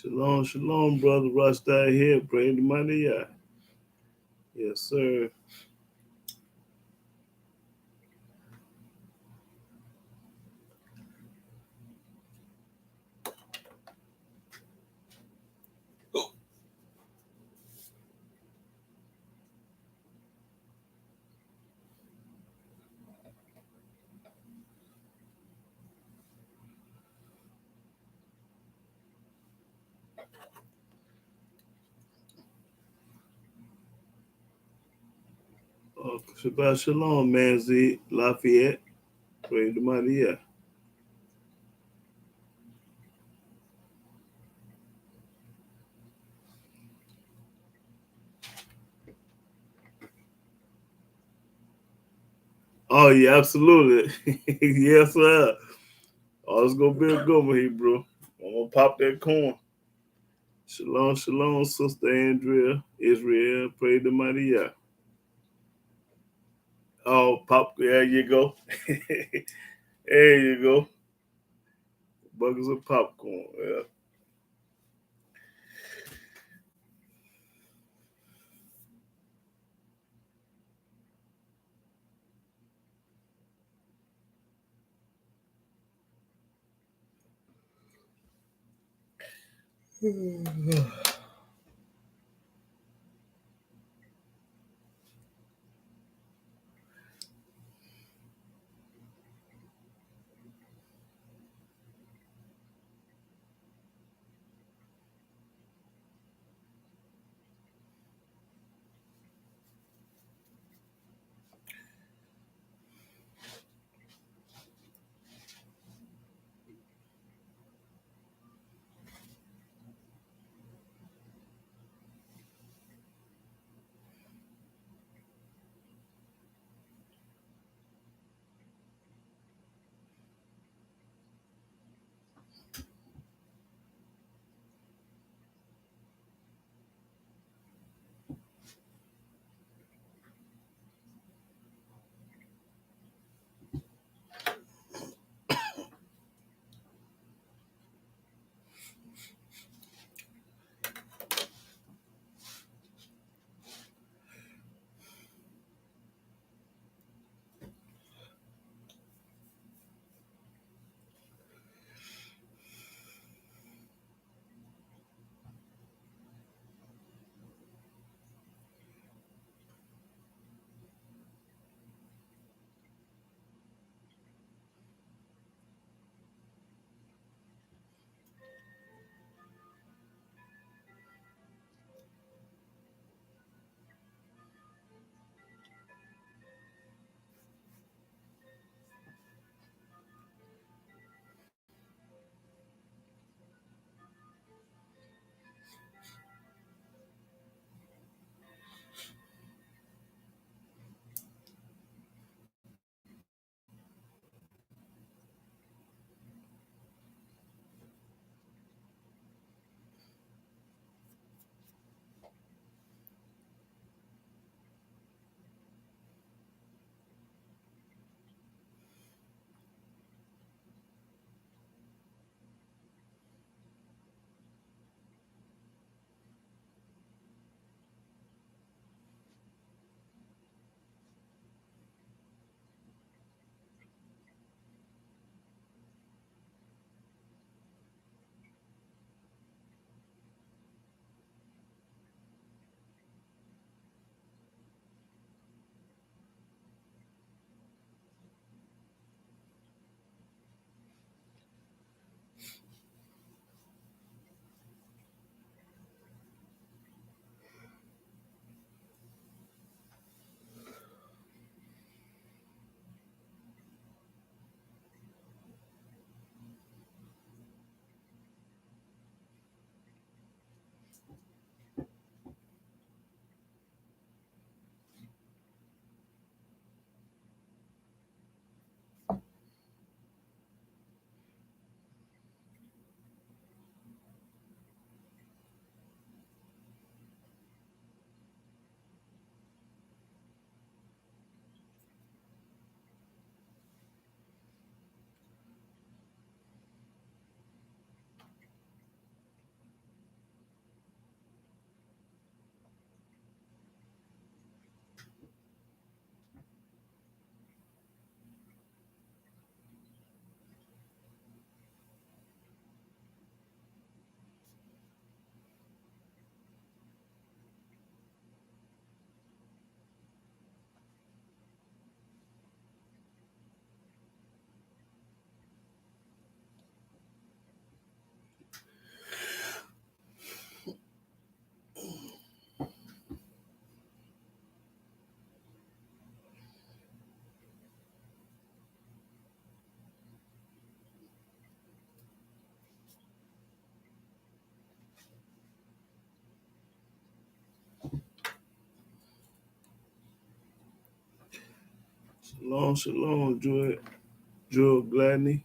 Shalom, shalom, brother. Rasta here. Pray to mighty Yah. Yes, sir. Shabbat shalom, Manzi Lafayette. Pray to mighty Yah. Oh, yeah, absolutely. Yes, sir. Oh, it's going to be a good one here, bro. I'm going to pop that corn. Shalom, shalom, Sister Andrea, Israel. Pray to mighty Yah. Oh, pop. There you go. There you go. Buckets of popcorn. Yeah. Shalom, shalom, Joel Gladney.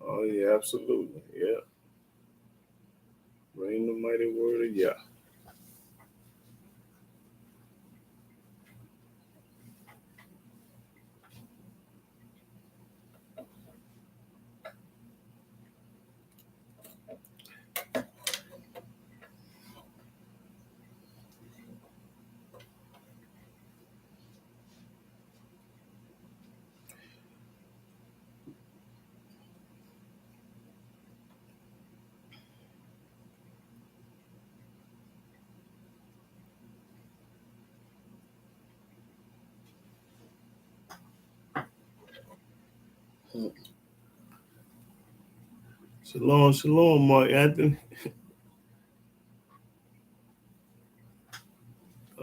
Oh yeah, absolutely. Yeah. Bring the mighty word of Yah. Shalom, shalom, Mark Anthony.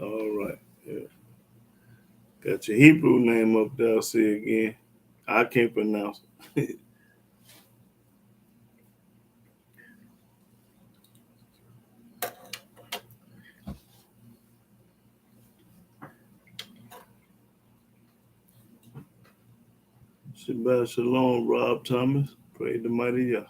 All right. Yeah. Got your Hebrew name up there, I'll see again. I can't pronounce it. Shabbat shalom, Rob Thomas. Praise the mighty Yah.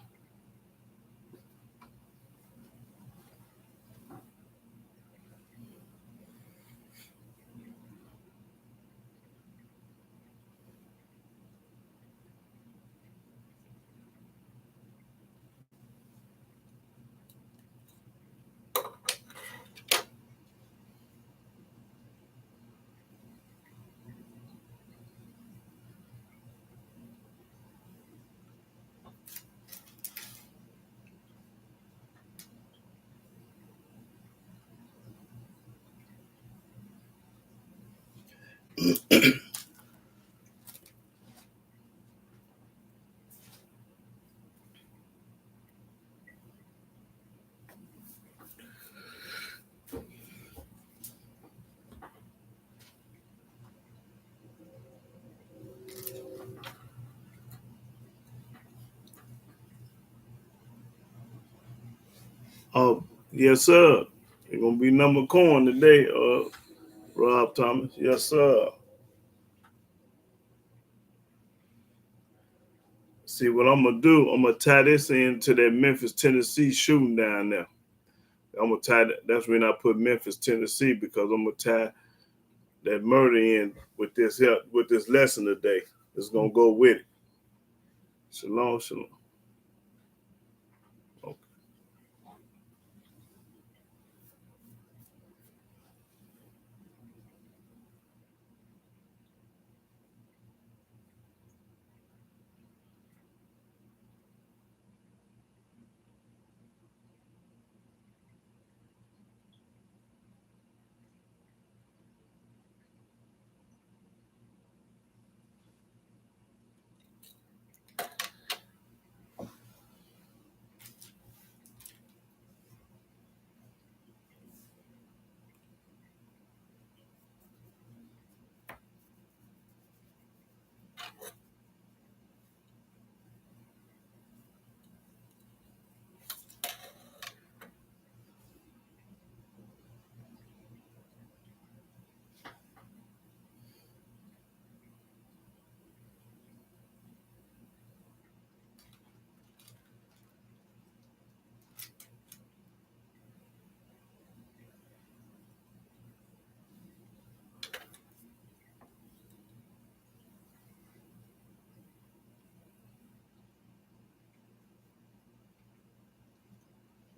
Oh, yes, sir. It's gonna be number corn today, Rob Thomas. Yes, sir. See what I'm gonna do, I'm gonna tie this into that Memphis, Tennessee shooting down there. I'm gonna tie that. That's when I put Memphis, Tennessee, because I'm gonna tie that murder in with this help with this lesson today. It's gonna go with it. Shalom, shalom. Okay.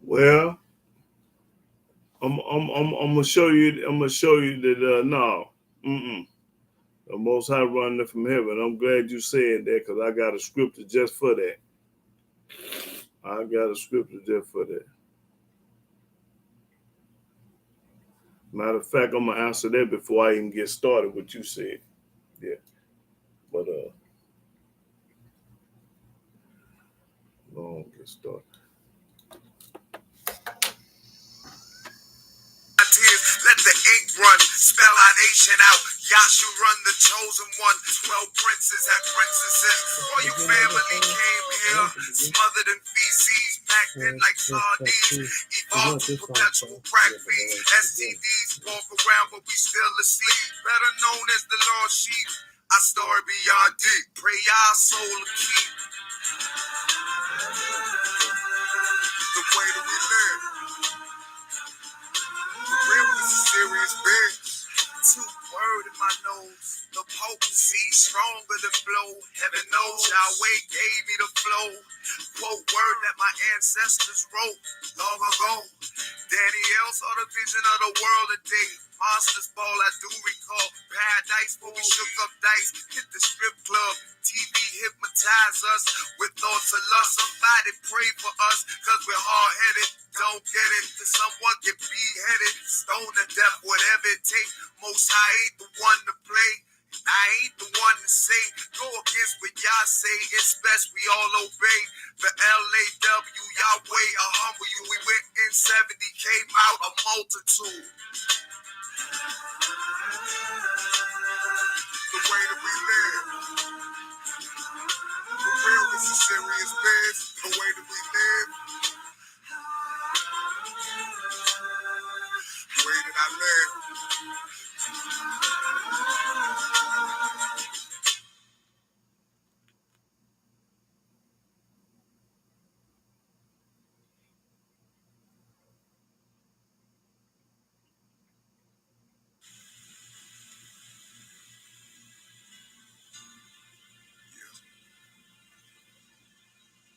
Well, I'm gonna show you. I'm gonna show you that no, the Most High running from heaven. I'm glad you said that because I got a scripture just for that. I got a scripture just for that. Matter of fact, I'm gonna answer that before I even get started. What you said, yeah. But don't get started. Let the ink run, spell our nation out. Y'all should run the chosen one. 12 princes and princesses. All you family came here, smothered in feces, packed in like sardines. Evolved to perpetual crack feeds. STDs walk around, but we still asleep. Better known as the lost sheep. Our story beyond deep. Pray y'all soul to keep. The way that we live. Real is a serious bitch. Two word in my nose. The potency stronger than blow. Heaven knows Yahweh gave me the flow. Quote word that my ancestors wrote long ago. Danielle saw the vision of the world today. Monsters ball, I do recall. Paradise where we shook up dice. Hit the strip club. TV hypnotize us with thoughts of lust. Somebody pray for us, cause we're hard-headed. Don't get it, till someone get beheaded. Stone to death, whatever it takes. Most High ain't the one to play. I ain't the one to say. Go against what y'all say. It's best we all obey. The LAW, Yahweh, I humble you. We went in 70, came out a multitude. The way that we live. For real, it's a serious biz. The way that we live. The way that I live.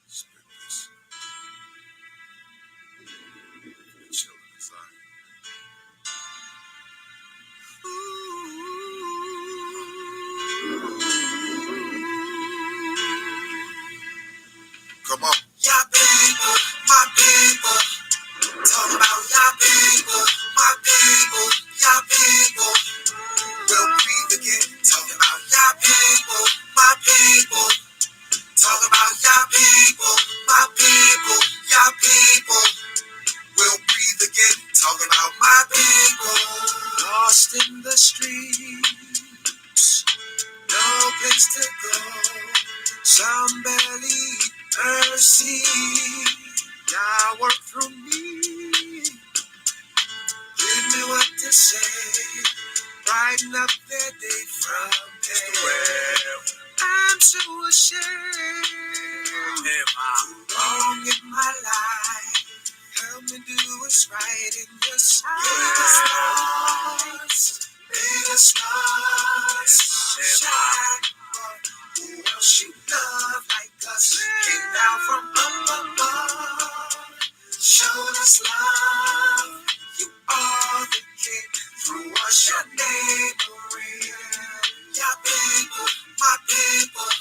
Spit this. The children inside. Come on. Y'all people, my people. Talk about y'all people, my people, y'all people. We'll breathe again. Talk about y'all people, my people. Talk about y'all people, my people, y'all people. We'll breathe again. Talk about my people. Lost in the streets, no place to go. Some barely mercy. Y'all work through me. Give me what to say. Brighten up their day from hell. I'm so ashamed. Too long in my life. Help me do what's right in your sight. May the stars shine. Who else you love like us? Came down from up above. Showed us love. You are the king. Through us your name will ring. Your people, my people.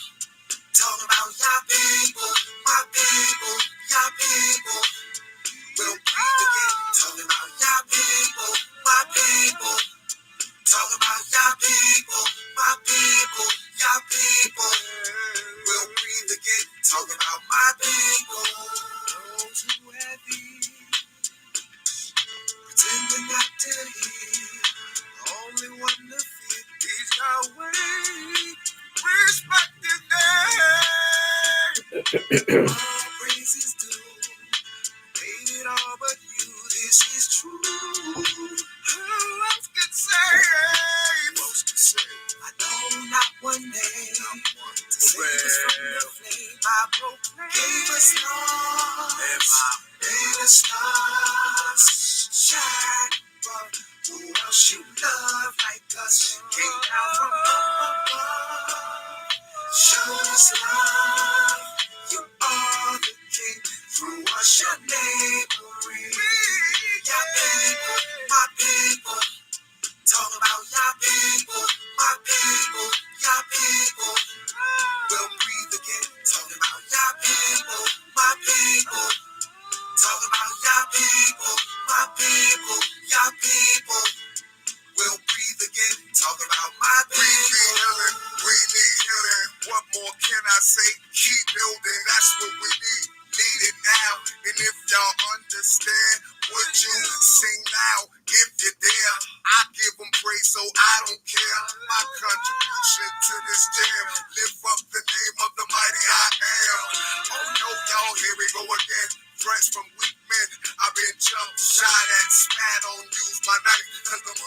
Talk about your people, my people, your people. We'll breathe again. Talk about your people, my people. Talk about your people, my people, your people. We'll breathe again. Talk about my people. Those who have pretending not to hear. Only one to fear is Yahweh. Respect his name. All praises due. Made it all but you. This is true. Who else can say? I know not one name to save us from the flame. I proclaim. Gave us laws. Made the stars shine. But who else you love like us? Came down from above. Showed us love. You are the king. Through us your name will ring. Your people, my people. Talk about your people, my people, your people. We'll breathe again. Talk about your people, my people. Talk about your people, my people, your people. We'll breathe again. Talk about my people. We need healing. What more can I say? Keep building. That's what we need. Need it now. And if y'all understand, would you sing loud if you're there? I give them praise, so I don't care.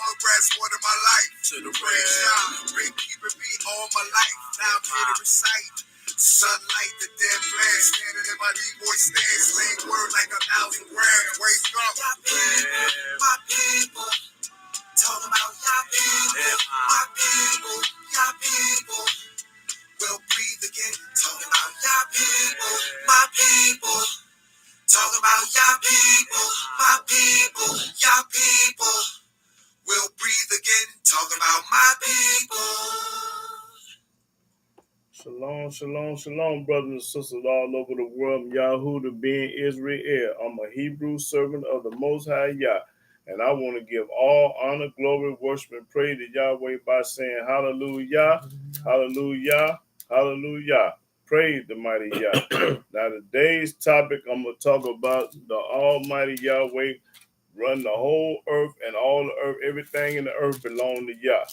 mud grass water my life. To the rain shine, been keeping me all my life. Now I'm here to recite. Sunlight, the dead plan, standing in my D-boy stand, slaying word like 1,000 grand. Wake up, y'all people, my people. Talk about y'all people, my people, y'all people. We'll breathe again. Talk about y'all people, my people. Talk about y'all people, my people, y'all people. We'll breathe again. Talk about my people. Shalom, shalom, shalom, brothers and sisters all over the world. Yahweh to be in Israel. I'm a Hebrew servant of the Most High Yah. And I want to give all honor, glory, worship, and praise to Yahweh by saying hallelujah, hallelujah, hallelujah. Praise the mighty Yah. Now today's topic, I'm going to talk about the almighty Yahweh run the whole earth, and all the earth, everything in the earth belong to Yah.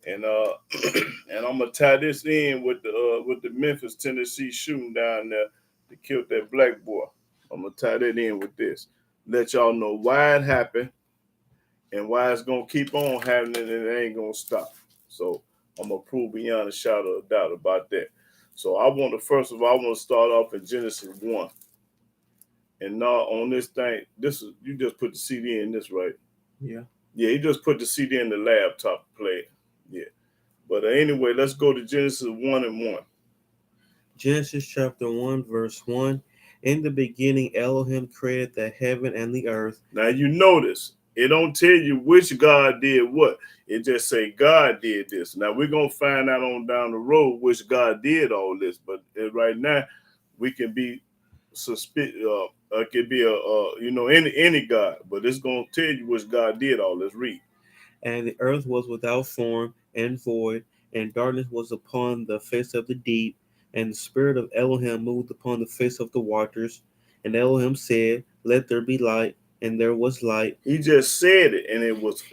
And and I'm gonna tie this in with the Memphis, Tennessee shooting down there that killed that black boy. I'm gonna tie that in with this. Let y'all know why it happened and why it's gonna keep on happening and it ain't gonna stop. So I'm gonna prove beyond a shadow of doubt about that. So I want to first of all, I want to start off in Genesis 1. And now on this thing, this is you just put the CD in this, right? Yeah. Yeah, you just put the CD in the laptop to play it. Yeah. But anyway, let's go to Genesis 1 and 1. Genesis chapter 1, verse 1. In the beginning, Elohim created the heaven and the earth. Now you notice, it don't tell you which God did what. It just say God did this. Now we're going to find out on down the road which God did all this. But right now, we can be it could be any God. But it's going to tell you which God did all this. Read. And the earth was without form and void, and darkness was upon the face of the deep, and the spirit of Elohim moved upon the face of the waters. And Elohim said, Let there be light, and there was light. He just said it, and it was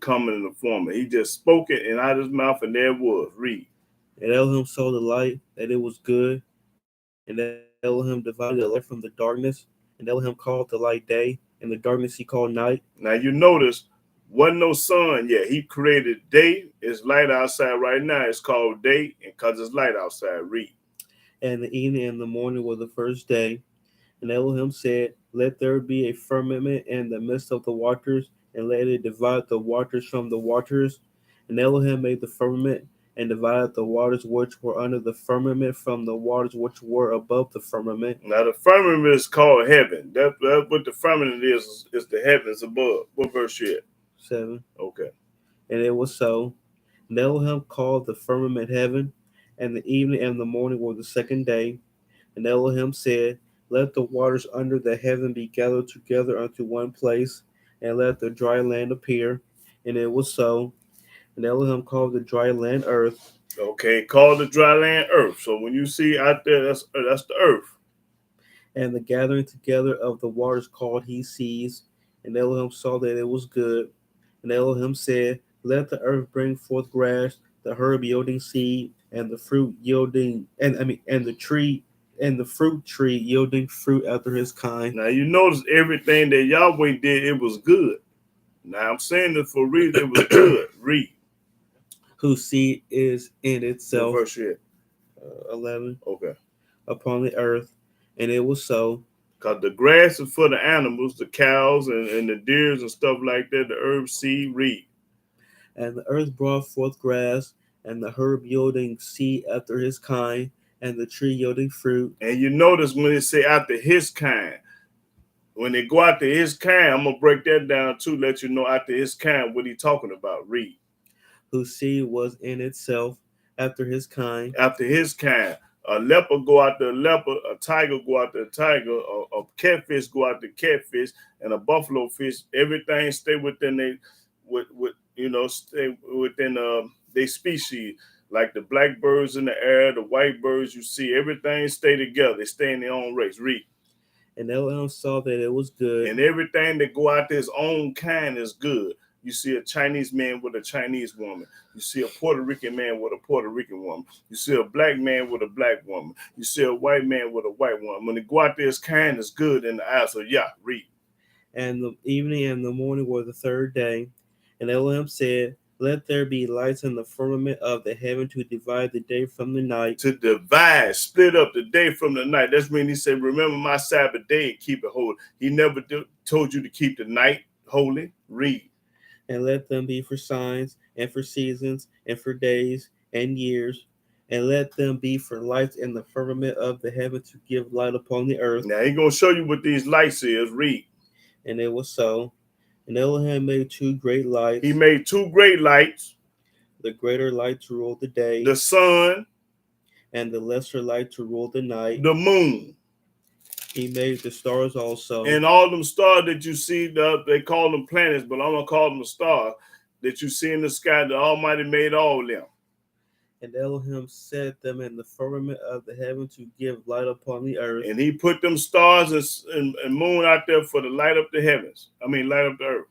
coming in the form. He just spoke it, and out of his mouth, and there it was. Read. And Elohim saw the light, that it was good, and Elohim divided the light from the darkness, and Elohim called the light day, and the darkness he called night. Now you notice, wasn't no sun yet. He created day. It's light outside right now. It's called day, and because it's light outside. Read. And the evening and the morning were the first day. And Elohim said, Let there be a firmament in the midst of the waters, and let it divide the waters from the waters. And Elohim made the firmament, and divided the waters which were under the firmament from the waters which were above the firmament. Now the firmament is called heaven. That's what the firmament is the heavens above. What verse you at? 7. Okay. And it was so. And Elohim called the firmament heaven, and the evening and the morning were the second day. And Elohim said, Let the waters under the heaven be gathered together unto one place, and let the dry land appear. And it was so. And Elohim called the dry land earth. Okay, call the dry land earth. So when you see out there, that's the earth. And the gathering together of the waters called he seas. And Elohim saw that it was good. And Elohim said, Let the earth bring forth grass, the herb yielding seed, and the fruit yielding and the fruit tree yielding fruit after his kind. Now you notice everything that Yahweh did, it was good. Now I'm saying this for a reason, it was good. Read. Whose seed is in itself. What verse you at? 11. Okay. Upon the earth, and it was so. Because the grass is for the animals, the cows and the deers and stuff like that, the herb seed. Read. And the earth brought forth grass, and the herb yielding seed after his kind, and the tree yielding fruit. And you notice when it say after his kind, when they go after his kind, I'm going to break that down too, let you know after his kind what he talking about. Read. Whose seed was in itself after his kind. After his kind. A leopard go after a leopard, a tiger go after a tiger, a catfish go after catfish, and a buffalo fish. Everything stay within stay within their species. Like the black birds in the air, the white birds you see, everything stay together. They stay in their own race. Read. And Elohim saw that it was good. And everything that go after his own kind is good. You see a Chinese man with a Chinese woman. You see a Puerto Rican man with a Puerto Rican woman. You see a black man with a black woman. You see a white man with a white woman. When they go out there, his kind is good in the eyes. So yeah, read. And the evening and the morning were the third day. And Elohim said, let there be lights in the firmament of the heaven to divide the day from the night. To divide, split up the day from the night. That's when he said, remember my Sabbath day and keep it holy. He never told you to keep the night holy. Read. And let them be for signs, and for seasons, and for days, and years. And let them be for lights in the firmament of the heaven to give light upon the earth. Now he's going to show you what these lights is. Read. And it was so. And Elohim made two great lights. He made two great lights. The greater light to rule the day. The sun. And the lesser light to rule the night. The moon. He made the stars also. And all them stars that you see, they call them planets, but I'm going to call them stars that you see in the sky. The Almighty made all of them. And Elohim set them in the firmament of the heaven to give light upon the earth. And he put them stars and moon out there for the light up the heavens. Light up the earth.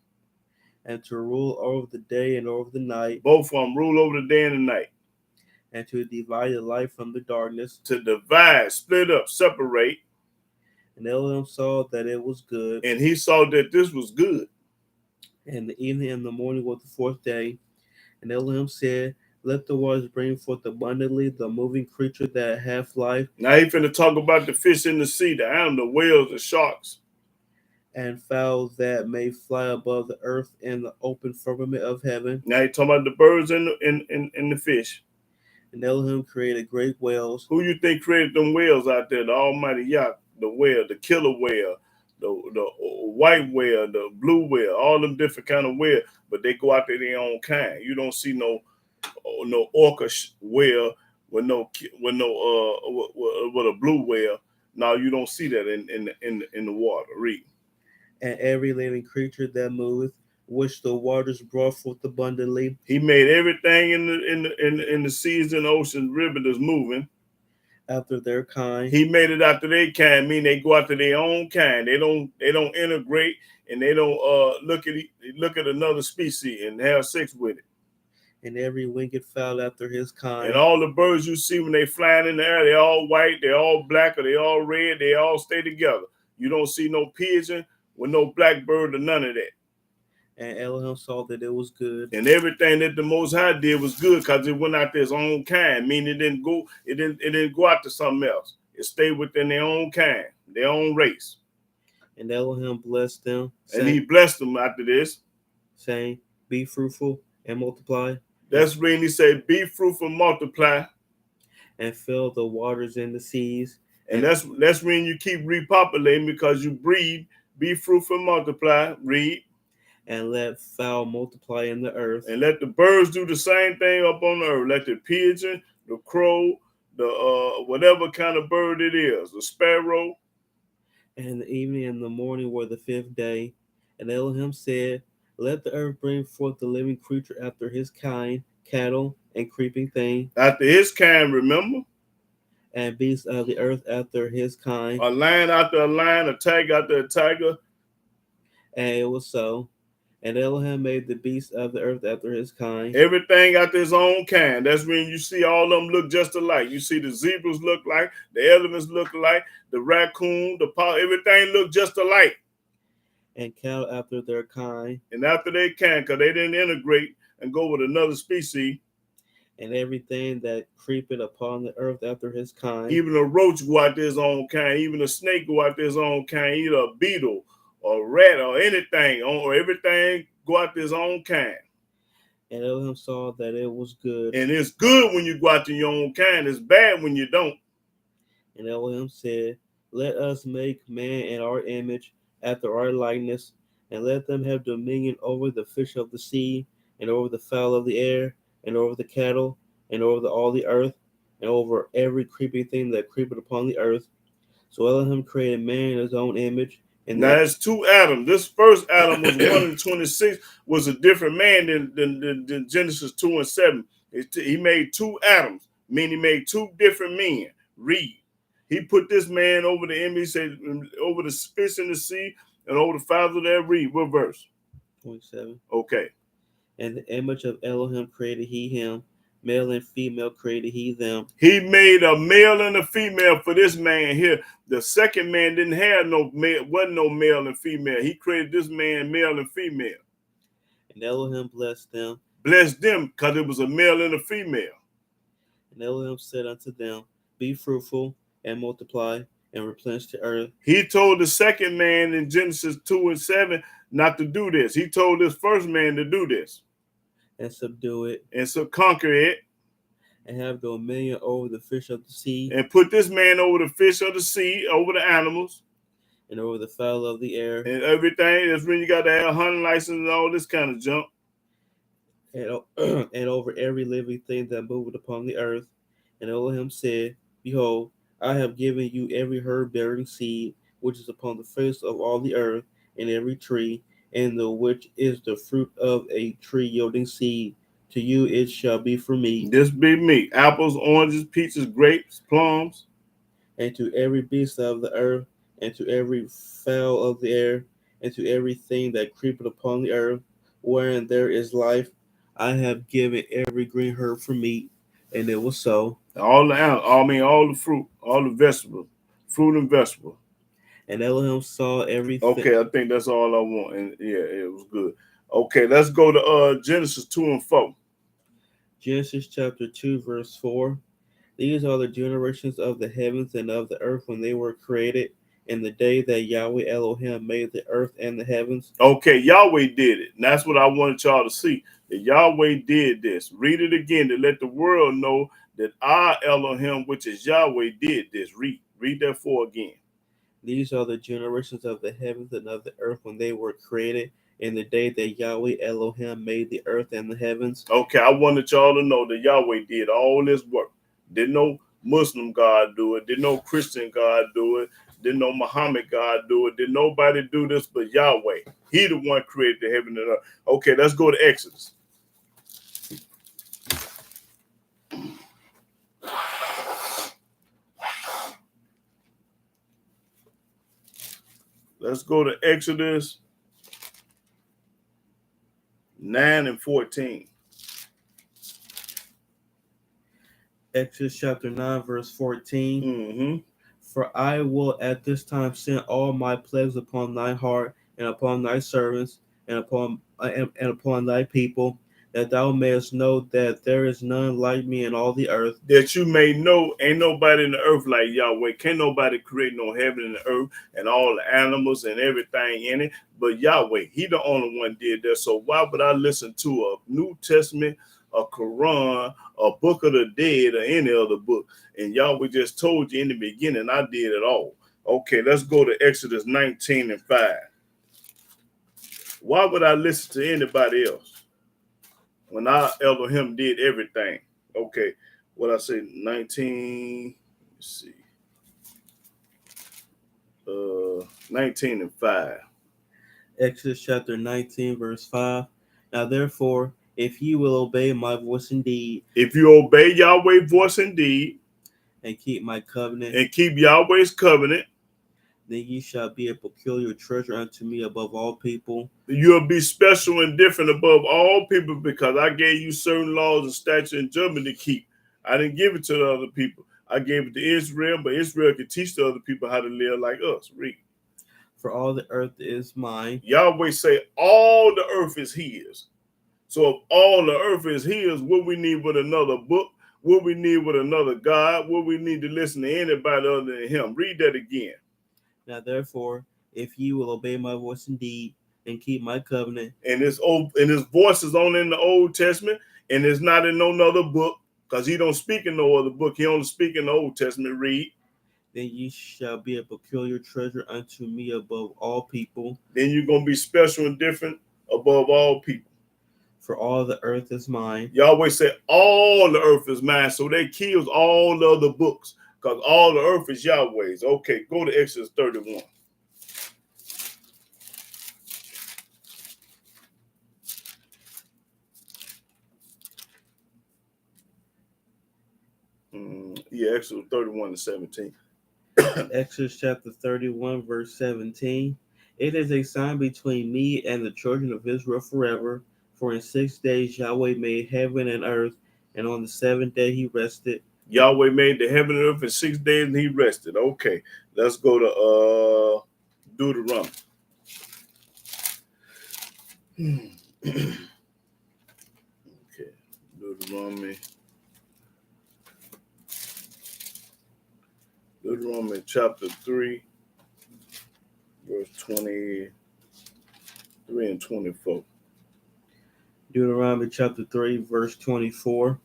And to rule over the day and over the night. Both of them rule over the day and the night. And to divide the light from the darkness. To divide, split up, separate. And Elohim saw that it was good. And he saw that this was good. And the evening and the morning was the fourth day. And Elohim said, let the waters bring forth abundantly the moving creature that hath life. Now he finna talk about the fish in the sea, the animal, the whales, the sharks. And fowls that may fly above the earth in the open firmament of heaven. Now he talking about the birds and the fish. And Elohim created great whales. Who you think created them whales out there? The Almighty Yah, the whale, the killer whale, the white whale, the blue whale, all them different kind of whale, but they go out there their own kind. You don't see no orca whale with a blue whale. No, you don't see that in the water. Read. And every living creature that moveth, which the waters brought forth abundantly. He made everything in the seas and oceans, river that's moving. After their kind. He made it after their kind, meaning they go after their own kind. They don't integrate, and they don't look at another species and have sex with it. And every winged fowl after his kind. And all the birds you see when they flying in the air, they all white, they all black, or they all red, they all stay together. You don't see no pigeon with no blackbird or none of that. And Elohim saw that it was good. And everything that the Most High did was good because it went out its own kind. Meaning it didn't go out to something else. It stayed within their own kind, their own race. And Elohim blessed them. And he blessed them after this. Saying, be fruitful and multiply. That's when he said, be fruitful and multiply. And fill the waters in the seas. And that's when you keep repopulating because you breed, be fruitful and multiply. Read. And let fowl multiply in the earth. And let the birds do the same thing up on the earth. Let the pigeon, the crow, the whatever kind of bird it is, the sparrow. And the evening and the morning were the fifth day. And Elohim said, let the earth bring forth the living creature after his kind, cattle and creeping thing. After his kind, remember? And beasts of the earth after his kind. A lion after a lion, a tiger after a tiger. And it was so. And Elohim made the beasts of the earth after his kind. Everything after his own kind. That's when you see all of them look just alike. You see the zebras look like, the elephants look alike, the raccoon, the paw, everything look just alike. And cattle after their kind. And after they kind, because they didn't integrate and go with another species. And everything that creepeth upon the earth after his kind. Even a roach go out his own kind. Even a snake go out his own kind. Either a beetle or rat or anything, or everything go out his own kind. And Elohim saw that it was good. And it's good when you go out to your own kind. It's bad when you don't. And Elohim said, let us make man in our image, after our likeness, and let them have dominion over the fish of the sea, and over the fowl of the air, and over the cattle, and over all the earth, and over every creeping thing that creepeth upon the earth. So Elohim created man in his own image. And now it's two Adams. This first Adam was 1 and 26, was a different man than Genesis 2 and 7. He made two Adams, meaning he made two different men. Read. He put this man over the image, he said, over the fish in the sea and over the fowls of the air. Read. What verse? 27. Okay. And the image of Elohim created he him. Male and female created he them. He made a male and a female for this man here. The second man didn't have no male, wasn't no male and female. He created this man male and female. And Elohim blessed them. Blessed them because it was a male and a female. And Elohim said unto them, Be fruitful and multiply and replenish the earth. He told the second man in Genesis 2:7 not to do this. He told this first man to do this. And subdue it. And so conquer it. And have dominion over the fish of the sea. And put this man over the fish of the sea, over the animals. And over the fowl of the air. And everything. That's when you got to have a hunting license and all this kind of junk. And over every living thing that moveth upon the earth. And Elohim said, Behold, I have given you every herb bearing seed, which is upon the face of all the earth, and every tree, and the which is the fruit of a tree yielding seed. To you it shall be for meat. This be meat. Apples, oranges, peaches, grapes, plums. And to every beast of the earth, and to every fowl of the air, and to everything that creepeth upon the earth, wherein there is life, I have given every green herb for meat. And it was so. All the fruit, all the vegetables, fruit and vegetable. And Elohim saw everything. Okay, I think that's all I want. And yeah, it was good. Okay, let's go to Genesis 2:4. Genesis chapter 2, verse 4. These are the generations of the heavens and of the earth when they were created, in the day that Yahweh Elohim made the earth and the heavens. Okay, Yahweh did it. And that's what I wanted y'all to see. That Yahweh did this. Read it again to let the world know that our Elohim, which is Yahweh, did this. Read that 4 again. These are the generations of the heavens and of the earth when they were created, in the day that Yahweh Elohim made the earth and the heavens. Okay, I wanted y'all to know that Yahweh did all this work. Didn't no Muslim God do it. Didn't no Christian God do it. Didn't no Muhammad God do it. Did nobody do this but Yahweh. He the one created the heaven and earth. Okay, let's go to Exodus. Let's go to Exodus 9:14. Exodus chapter 9, verse 14. Mm-hmm. For I will at this time send all my plagues upon thy heart, and upon thy servants, and upon thy people, that thou mayest know that there is none like me in all the earth. That you may know, ain't nobody in the earth like Yahweh. Can't nobody create no heaven and the earth and all the animals and everything in it. But Yahweh, he the only one did that. So why would I listen to a New Testament, a Quran, a Book of the Dead, or any other book? And Yahweh just told you in the beginning, I did it all. Okay, let's go to Exodus 19:5. Why would I listen to anybody else when our Elohim did everything? Okay, what I say, 19, let's see, 19:5. Exodus chapter 19, verse 5. Now therefore, if ye will obey my voice indeed, if you obey Yahweh's voice indeed, and keep my covenant, and keep Yahweh's covenant, then ye shall be a peculiar treasure unto me above all people. You'll be special and different above all people, because I gave you certain laws and statutes and judgment to keep. I didn't give it to the other people. I gave it to Israel, but Israel could teach the other people how to live like us. Read. For all the earth is mine. Yahweh say all the earth is his. So if all the earth is his, what we need with another book? What we need with another God? What we need to listen to anybody other than him? Read that again. Now therefore, if ye will obey my voice indeed, and keep my covenant. And his voice is only in the Old Testament, and it's not in no other book, because he don't speak in no other book. He only speak in the Old Testament. Read. Then ye shall be a peculiar treasure unto me above all people. Then you're going to be special and different above all people. For all the earth is mine. Yahweh said all the earth is mine, so they kills all the other books, because all the earth is Yahweh's. Okay, go to Exodus 31. Exodus 31:17. Exodus chapter 31, verse 17. It is a sign between me and the children of Israel forever. For in 6 days Yahweh made heaven and earth, and on the 7th day he rested. Yahweh made the heaven and earth in 6 days, and he rested. Okay, let's go to Deuteronomy. Okay. Deuteronomy. Deuteronomy chapter 3, verse 23 and 24. Deuteronomy chapter 3, verse 24.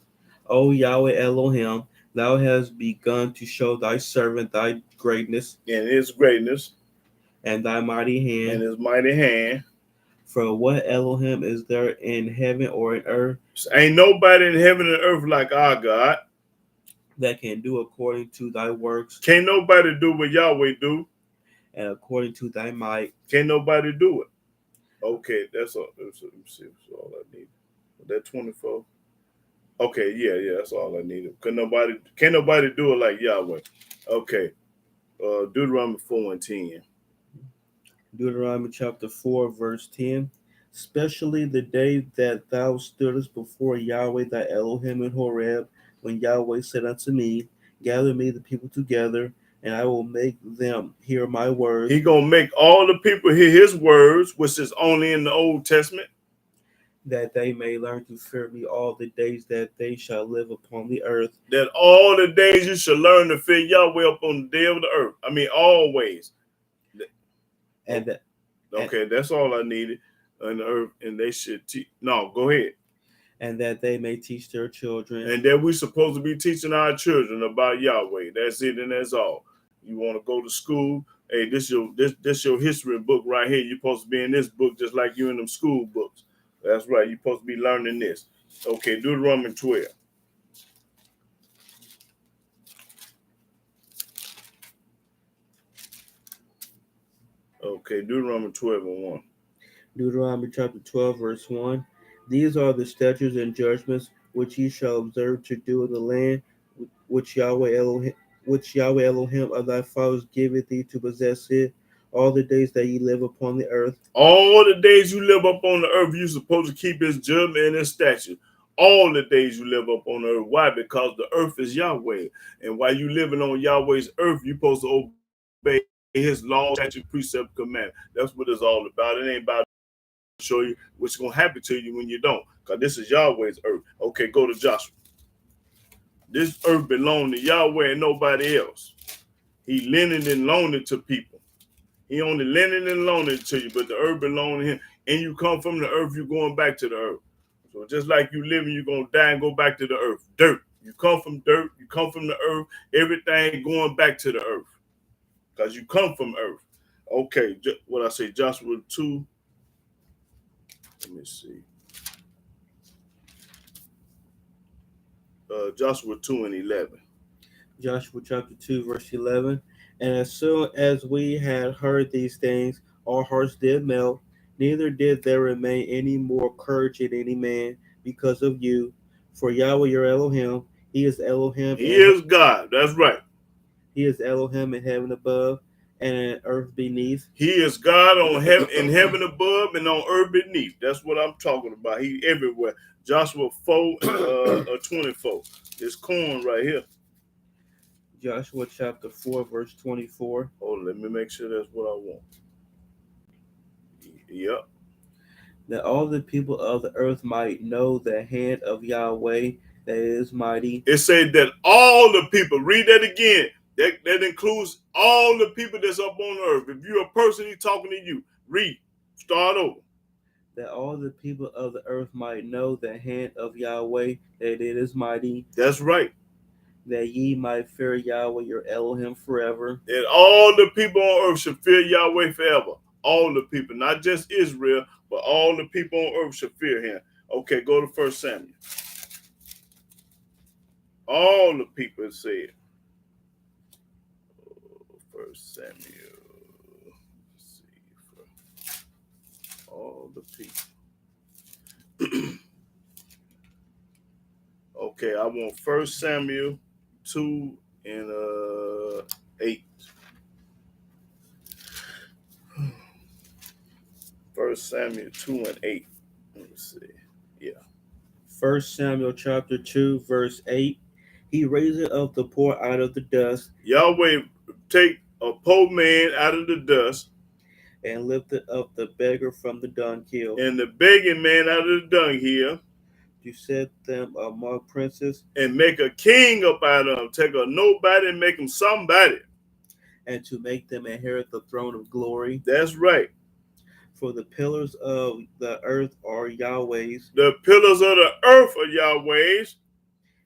O Yahweh Elohim, thou hast begun to show thy servant thy greatness And his greatness and thy mighty and hand. his mighty hand. For what Elohim is there in heaven or in earth Ain't nobody in heaven and earth like our God. that can do according to thy works Can't nobody do what Yahweh do. and according to thy might? Can't nobody do it. Okay, that's all. Let me see. That's all I need. That 24. Okay, yeah, that's all I needed. Can't nobody do it like Yahweh. Okay. Deuteronomy 4 and 10. Deuteronomy chapter 4, verse 10. Especially the day that thou stoodest before Yahweh thy Elohim in Horeb, when Yahweh said unto me, gather me the people together, and I will make them hear my words. He gonna make all the people hear his words, which is only in the Old Testament, that they may learn to fear me all the days that they shall live upon the earth. that all the days you should learn to fear Yahweh up on the day of the earth. I mean, always. And that, Okay, that's all I needed on the earth, and they should teach. No, go ahead. and that they may teach their children. And that we're supposed to be teaching our children about Yahweh. That's it, and that's all. You want to go to school? Hey, this your history book right here. You're supposed to be in this book just like you in them school books. That's right. You're supposed to be learning this. Okay, Deuteronomy 12. Okay, Deuteronomy 12 and 1. Deuteronomy chapter 12, verse 1. These are the statutes and judgments which ye shall observe to do in the land which Yahweh Elohim of thy fathers giveth thee to possess it, all the days that ye live upon the earth. All the days you live up on the earth, you're supposed to keep his judgment and his statute. All the days you live up on the earth. Why? Because the earth is Yahweh. And while you living on Yahweh's earth, you're supposed to obey his law, statute, precept, command. That's what it's all about. It ain't about to show you what's going to happen to you when you don't. Because this is Yahweh's earth. Okay, go to Joshua. This earth belongs to Yahweh and nobody else. He lended and loaned it to people. He only lending and loaning it to you, but the earth belongs to him. And you come from the earth, you're going back to the earth. So just like you living, you're going to die and go back to the earth. Dirt. You come from dirt. You come from the earth. Everything going back to the earth. Because you come from earth. Okay, what I say, Joshua 2. Let me see. Joshua 2 and 11. Joshua chapter 2, verse 11. And as soon as we had heard these things, our hearts did melt, neither did there remain any more courage in any man because of you. For Yahweh your Elohim, he is Elohim. He is God. That's right. He is Elohim in heaven above and in earth beneath. He is God on heaven, in heaven above and on earth beneath. That's what I'm talking about. He everywhere. Joshua 4 24. This corn right here. Joshua chapter 4, verse 24. Oh, let me make sure that's what I want. Yep. That all the people of the earth might know the hand of Yahweh that is mighty. It said that all the people, read that again. That includes all the people that's up on earth. If you're a person, he's talking to you. Read. Start over. That all the people of the earth might know the hand of Yahweh that it is mighty. That's right. That ye might fear Yahweh your Elohim forever. That all the people on earth should fear Yahweh forever. All the people, not just Israel, but all the people on earth should fear him. Okay, go to 1 Samuel. All the people said. 1 Samuel. Let's see. All the people. Okay, I want 1 Samuel 2 and 8. 1 Samuel 2 and 8. Let me see. Yeah. 1 Samuel chapter 2, verse 8. He raiseth up the poor out of the dust. Yahweh take a poor man out of the dust. and lifted up the beggar from the dunghill, and the begging man out of the dunghill, to set them among princes, and make a king up out of them. Take a nobody and make him somebody. and to make them inherit the throne of glory. That's right. For the pillars of the earth are Yahweh's, The pillars of the earth are Yahweh's,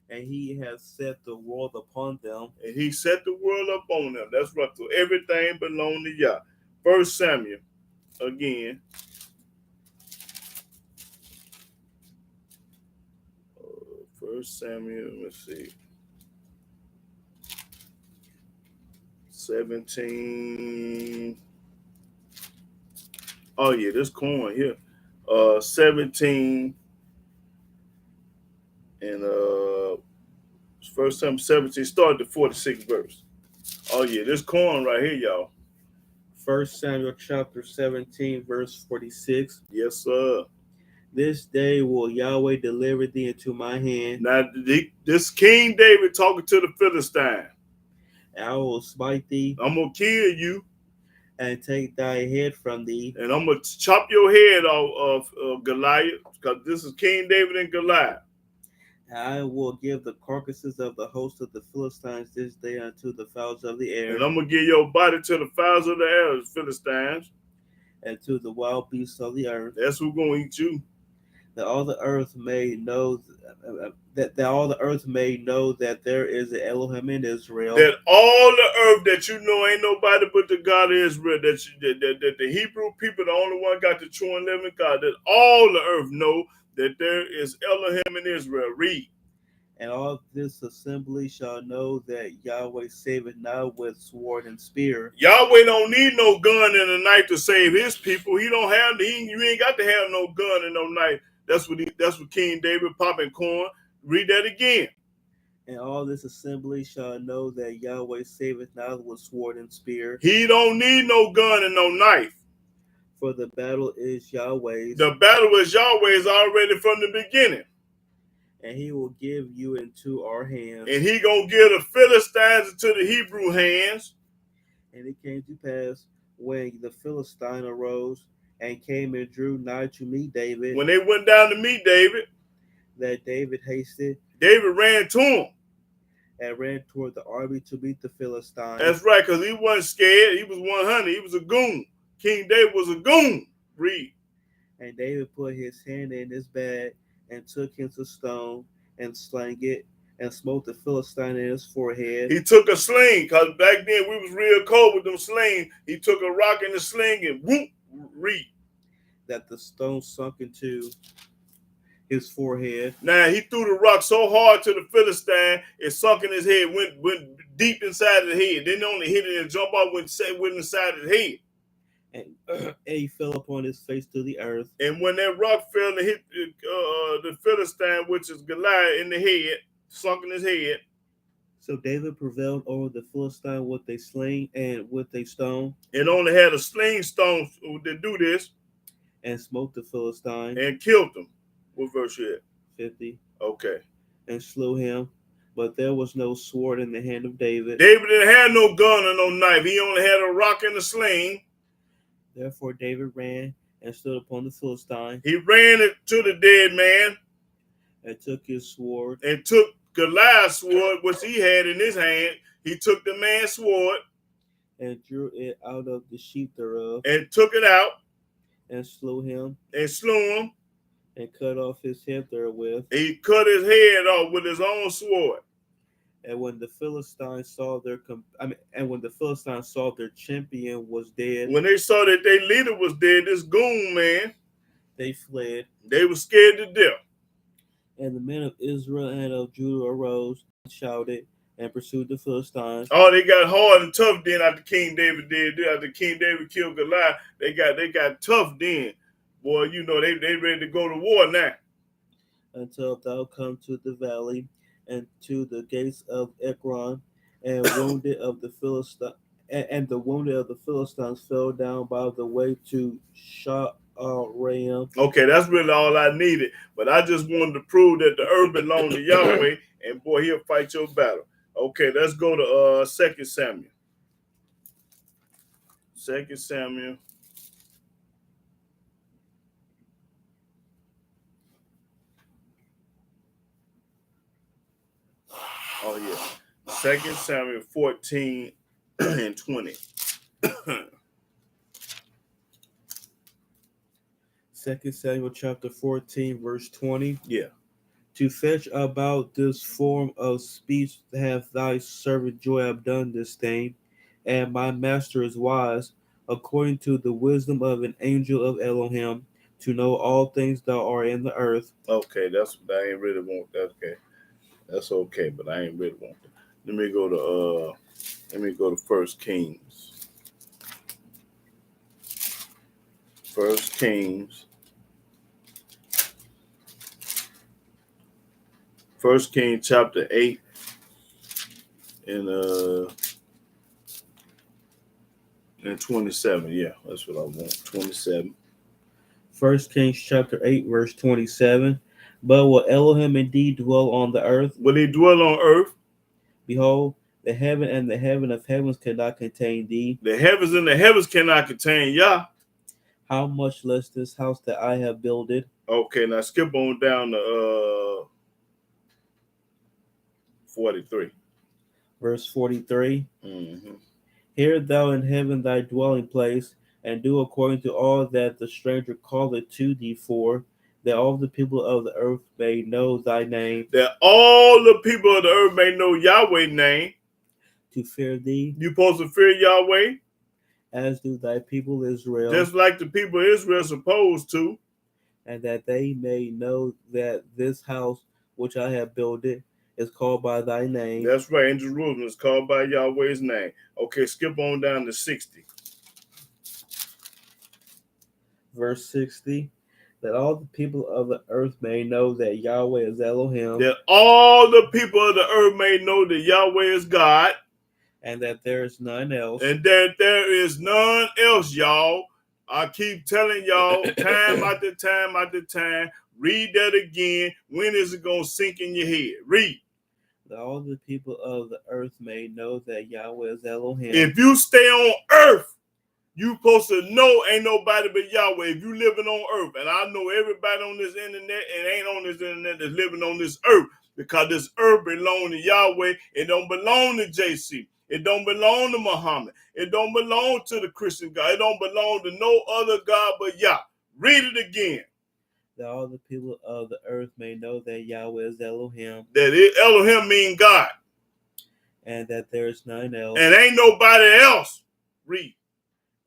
and he has set the world upon them. and he set the world up on them. That's right. So everything belongs to Yah. 1 Samuel, again. 1 Samuel, let's see. 17. Oh yeah, this corn here. 17 and 1 Samuel 17, start the 46th verse. Oh yeah, this corn right here, y'all. 1 Samuel chapter 17, verse 46. Yes, sir. This day will Yahweh deliver thee into my hand, Now this King David talking to the Philistine. and I will smite thee, I'm gonna kill you, and take thy head from thee, and I'm gonna chop your head off of Goliath, because this is King David and Goliath. and I will give the carcasses of the host of the Philistines this day unto the fowls of the air, And I'm gonna give your body to the fowls of the air, Philistines. and to the wild beasts of the earth, That's who's gonna eat you. that all the earth may know that all the earth may know that there is an Elohim in Israel, That all the earth that you know ain't nobody but the God of Israel. That the Hebrew people, the only one got the true and living God. That all the earth know that there is Elohim in Israel. Read. and all this assembly shall know that Yahweh saveth not with sword and spear, Yahweh don't need no gun and a knife to save his people. He don't have. You ain't got to have no gun and no knife. That's what King David popping corn. Read that again. and all this assembly shall know that Yahweh saveth not with sword and spear, He don't need no gun and no knife. for the battle is Yahweh's, The battle is Yahweh's already from the beginning. and he will give you into our hands. And he gonna give the Philistines into the Hebrew hands. And it came to pass, when the Philistine arose and came and drew nigh to meet David, When they went down to meet David, that David hasted David ran to him. and ran toward the army to meet the Philistines. That's right, because he wasn't scared. He was 100. He was a goon. King David was a goon. Read. And David put his hand in his bag and took him to stone and slang it and smote the Philistine in his forehead. He took a sling, because back then we was real cold with them slings. He took a rock in the sling and whoop, read. That the stone sunk into his forehead. Now he threw the rock so hard to the Philistine, it sunk in his head, went deep inside his head. Then only hit it and jump off, went inside his head. And he fell upon his face to the earth. And when that rock fell and hit the Philistine, which is Goliath, in the head, sunk in his head. So David prevailed over the Philistine with a sling and with a stone, It only had a sling stone to do this, and smote the Philistine. and killed him. What verse you at? 50. Okay. And slew him, but there was no sword in the hand of David. David didn't have no gun or no knife. He only had a rock and a sling. Therefore David ran and stood upon the Philistine, He ran it to the dead man and took his sword, and took Goliath's sword, which he had in his hand. He took the man's sword and drew it out of the sheath thereof, and took it out and slew him, and slew him. and cut off his head therewith. He cut his head off with his own sword. And when the Philistines saw their champion was dead, When they saw that their leader was dead, this goon man, they fled. they were scared to death. And the men of Israel and of Judah arose and shouted and pursued the Philistines. Oh, they got hard and tough then after King David did. After King David killed Goliath, they got tough then. Boy, you know, they ready to go to war now. Until thou come to the valley and to the gates of Ekron, and wounded of the Philistines, and the wounded of the Philistines fell down by the way to Sha'araim. Okay, that's really all I needed. But I just wanted to prove that the earth belonged to Yahweh, and boy, he'll fight your battle. Okay, let's go to 2 Samuel. 2 Samuel Oh yeah. 2 Samuel 14 and 20. 2 Samuel chapter 14, verse 20. Yeah. To fetch about this form of speech hath thy servant Joab done this thing, and my master is wise, according to the wisdom of an angel of Elohim, to know all things that are in the earth. Okay, that's I ain't really want that. Okay. That's okay, but I ain't really want that. Let me go to First Kings. First Kings. First Kings chapter 8 and 27. Yeah, that's what I want. 27. 1 Kings chapter 8, verse 27. But will Elohim indeed dwell on the earth? Will he dwell on earth? Behold, the heaven and the heaven of heavens cannot contain thee. The heavens and the heavens cannot contain Yah. How much less this house that I have builded? Okay, now skip on down to 43. Verse 43. Mm-hmm. Hear thou in heaven thy dwelling place, and do according to all that the stranger calleth to thee for, that all the people of the earth may know thy name, That all the people of the earth may know Yahweh's name. to fear thee, You supposed to fear Yahweh, as do thy people Israel, just like the people of Israel supposed to. and that they may know that this house which I have builded is called by thy name. That's right, in Jerusalem it's called by Yahweh's name. Okay, skip on down to 60. Verse 60. That all the people of the earth may know that Yahweh is Elohim, That all the people of the earth may know that Yahweh is God, and that there is none else. and that there is none else, y'all. I keep telling y'all time after time after time. Read that again. When is it going to sink in your head? Read. That all the people of the earth may know that Yahweh is Elohim. If you stay on earth, you supposed to know ain't nobody but Yahweh. If you living on earth, and I know everybody on this internet and ain't on this internet that's living on this earth, because this earth belong to Yahweh. It don't belong to JC. It don't belong to Muhammad. It don't belong to the Christian God. It don't belong to no other God but Yah. Read it again. That all the people of the earth may know that Yahweh is Elohim, That Elohim mean God, and that there is none else. and ain't nobody else. Read.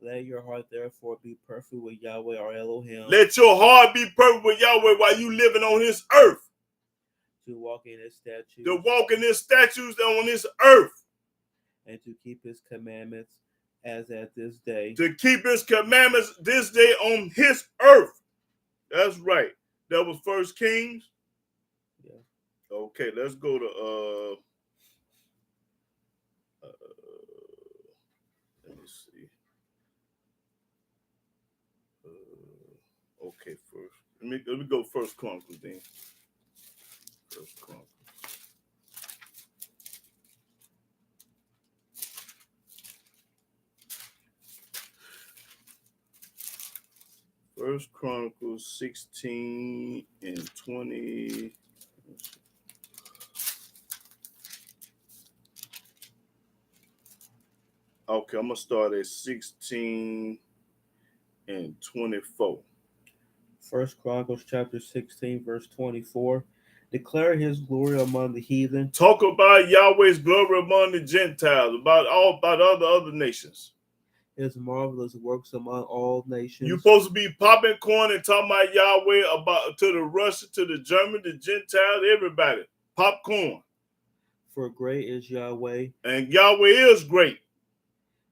Let your heart therefore be perfect with Yahweh or Elohim, Let your heart be perfect with Yahweh while you living on this earth. to walk in his statutes, To walk in his statutes on this earth. and to keep his commandments as at this day. To keep his commandments this day on his earth. That's right. That was First Kings. Yeah. Okay, let's go to let me see. Okay, first. Let me go First Chronicles then. First Chronicles. First Chronicles 16 and 20. Okay, I'm gonna start at 16 and 24. First Chronicles chapter 16, verse 24. Declare his glory among the heathen. Talk about Yahweh's glory among the Gentiles, about other nations. His marvelous works among all nations. You're supposed to be popping corn and talking about Yahweh about to the Russian, to the German, the Gentiles, everybody. Popcorn. For great is Yahweh, and Yahweh is great,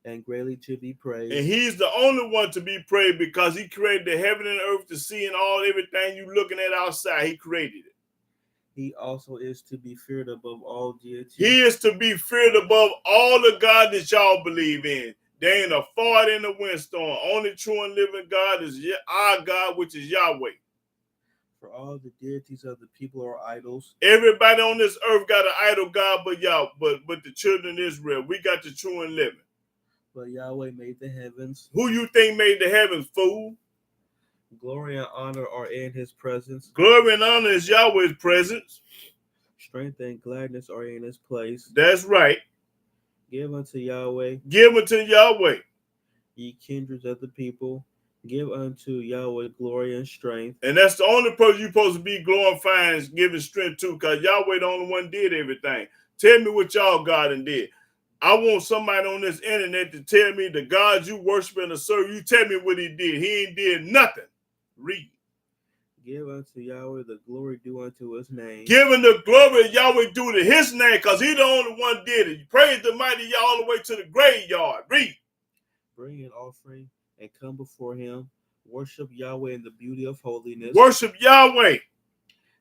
and greatly to be praised. and He's the only one to be praised because He created the heaven and earth, to see, and all everything you looking at outside. He created it. He also is to be feared above all deities. He is to be feared above all the God that y'all believe in. There ain't a fart in the windstorm. Only true and living God is our God, which is Yahweh. For all the deities of the people are idols. Everybody on this earth got an idol God but Yahweh, but the children of Israel, we got the true and living. But Yahweh made the heavens. Who you think made the heavens, fool? Glory and honor are in his presence. Glory and honor is Yahweh's presence. Strength and gladness are in his place. That's right. Give unto Yahweh, Give unto Yahweh. ye kindreds of the people. Give unto Yahweh glory and strength. And that's the only person you're supposed to be glorifying and giving strength to, because Yahweh the only one did everything. Tell me what y'all God and did. I want somebody on this internet to tell me the God you worship and serve. You tell me what he did. He ain't did nothing. Read. Give unto Yahweh the glory due unto his name. Giving the glory Yahweh due to his name, because he the only one did it. Praise the mighty Yah all the way to the graveyard. Read. Bring an offering and come before him. Worship Yahweh in the beauty of holiness. Worship Yahweh.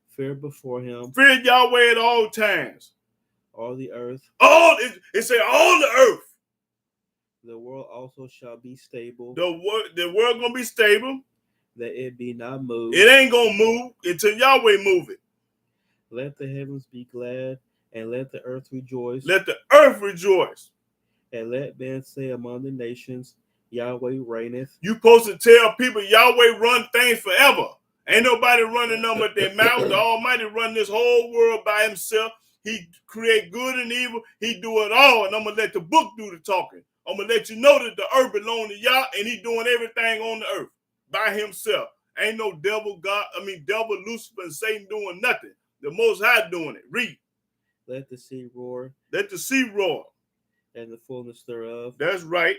Fear before him. Fear Yahweh at all times. All the earth. It say all the earth. The world also shall be stable. The world gonna be stable. That it be not moved. It ain't gonna move until Yahweh move it. Let the heavens be glad, and let the earth rejoice. Let the earth rejoice. And let men say among the nations, Yahweh reigneth. You supposed to tell people Yahweh run things forever. Ain't nobody running them with their mouth. The Almighty run this whole world by himself. He create good and evil. He do it all. And I'm going to let the book do the talking. I'm going to let you know that the earth belongs to Yah, and he doing everything on the earth by himself. Ain't no devil, Lucifer, and Satan doing nothing. The Most High doing it. Read. Let the sea roar. Let the sea roar. And the fullness thereof. That's right.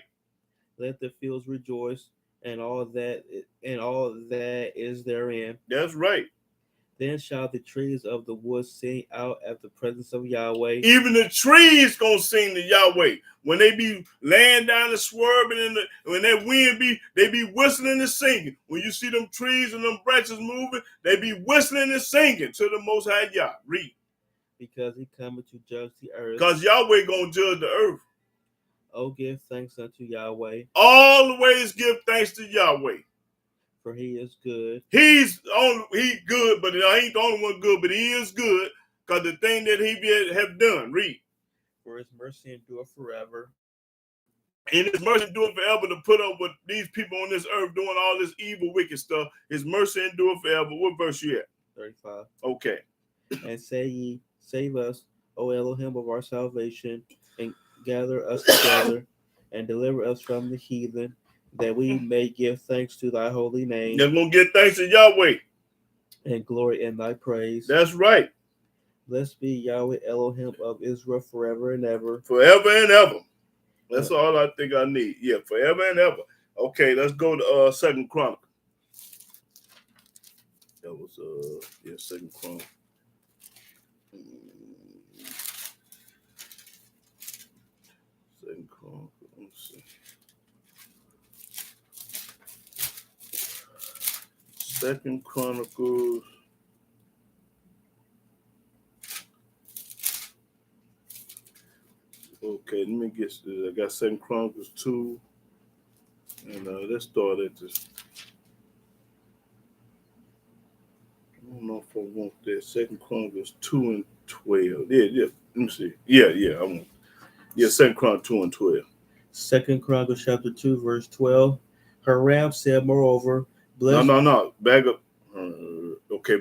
Let the fields rejoice, and all that is therein. That's right. Then shall the trees of the woods sing out at the presence of Yahweh. Even the trees gonna sing to Yahweh. When they be laying down and swerving, when that wind they be whistling and singing. When you see them trees and them branches moving, they be whistling and singing to the Most High Yah. Read. Because he cometh to judge the earth. Because Yahweh gonna judge the earth. Oh, give thanks unto Yahweh. Always give thanks to Yahweh. For he is good. He good, but he ain't the only one good, but he is good, because the thing that he have done. Read. For his mercy endureth forever. And his mercy endureth forever to put up with these people on this earth doing all this evil, wicked stuff. His mercy endureth forever. What verse you at? 35. Okay. And say ye, save us, O Elohim of our salvation, and gather us together, and deliver us from the heathen, that we may give thanks to thy holy name. They're going to give thanks to Yahweh. And glory in thy praise. That's right. Blessed be Yahweh Elohim of Israel forever and ever. Forever and ever. That's all I think I need. Yeah, forever and ever. Okay, let's go to 2nd Chronicle. That was 2nd Chronicle. 2nd Chronicle. Let's see. 2nd Chronicles. Okay, let me get this. I got 2nd Chronicles 2. And let's start at this. I don't know if I want that. 2nd Chronicles 2 and 12. Yeah. Let me see. Yeah, I want. Yeah, 2nd Chronicles 2 and 12. 2nd Chronicles chapter 2, verse 12. Hiram said, moreover, blessed. No. Back up.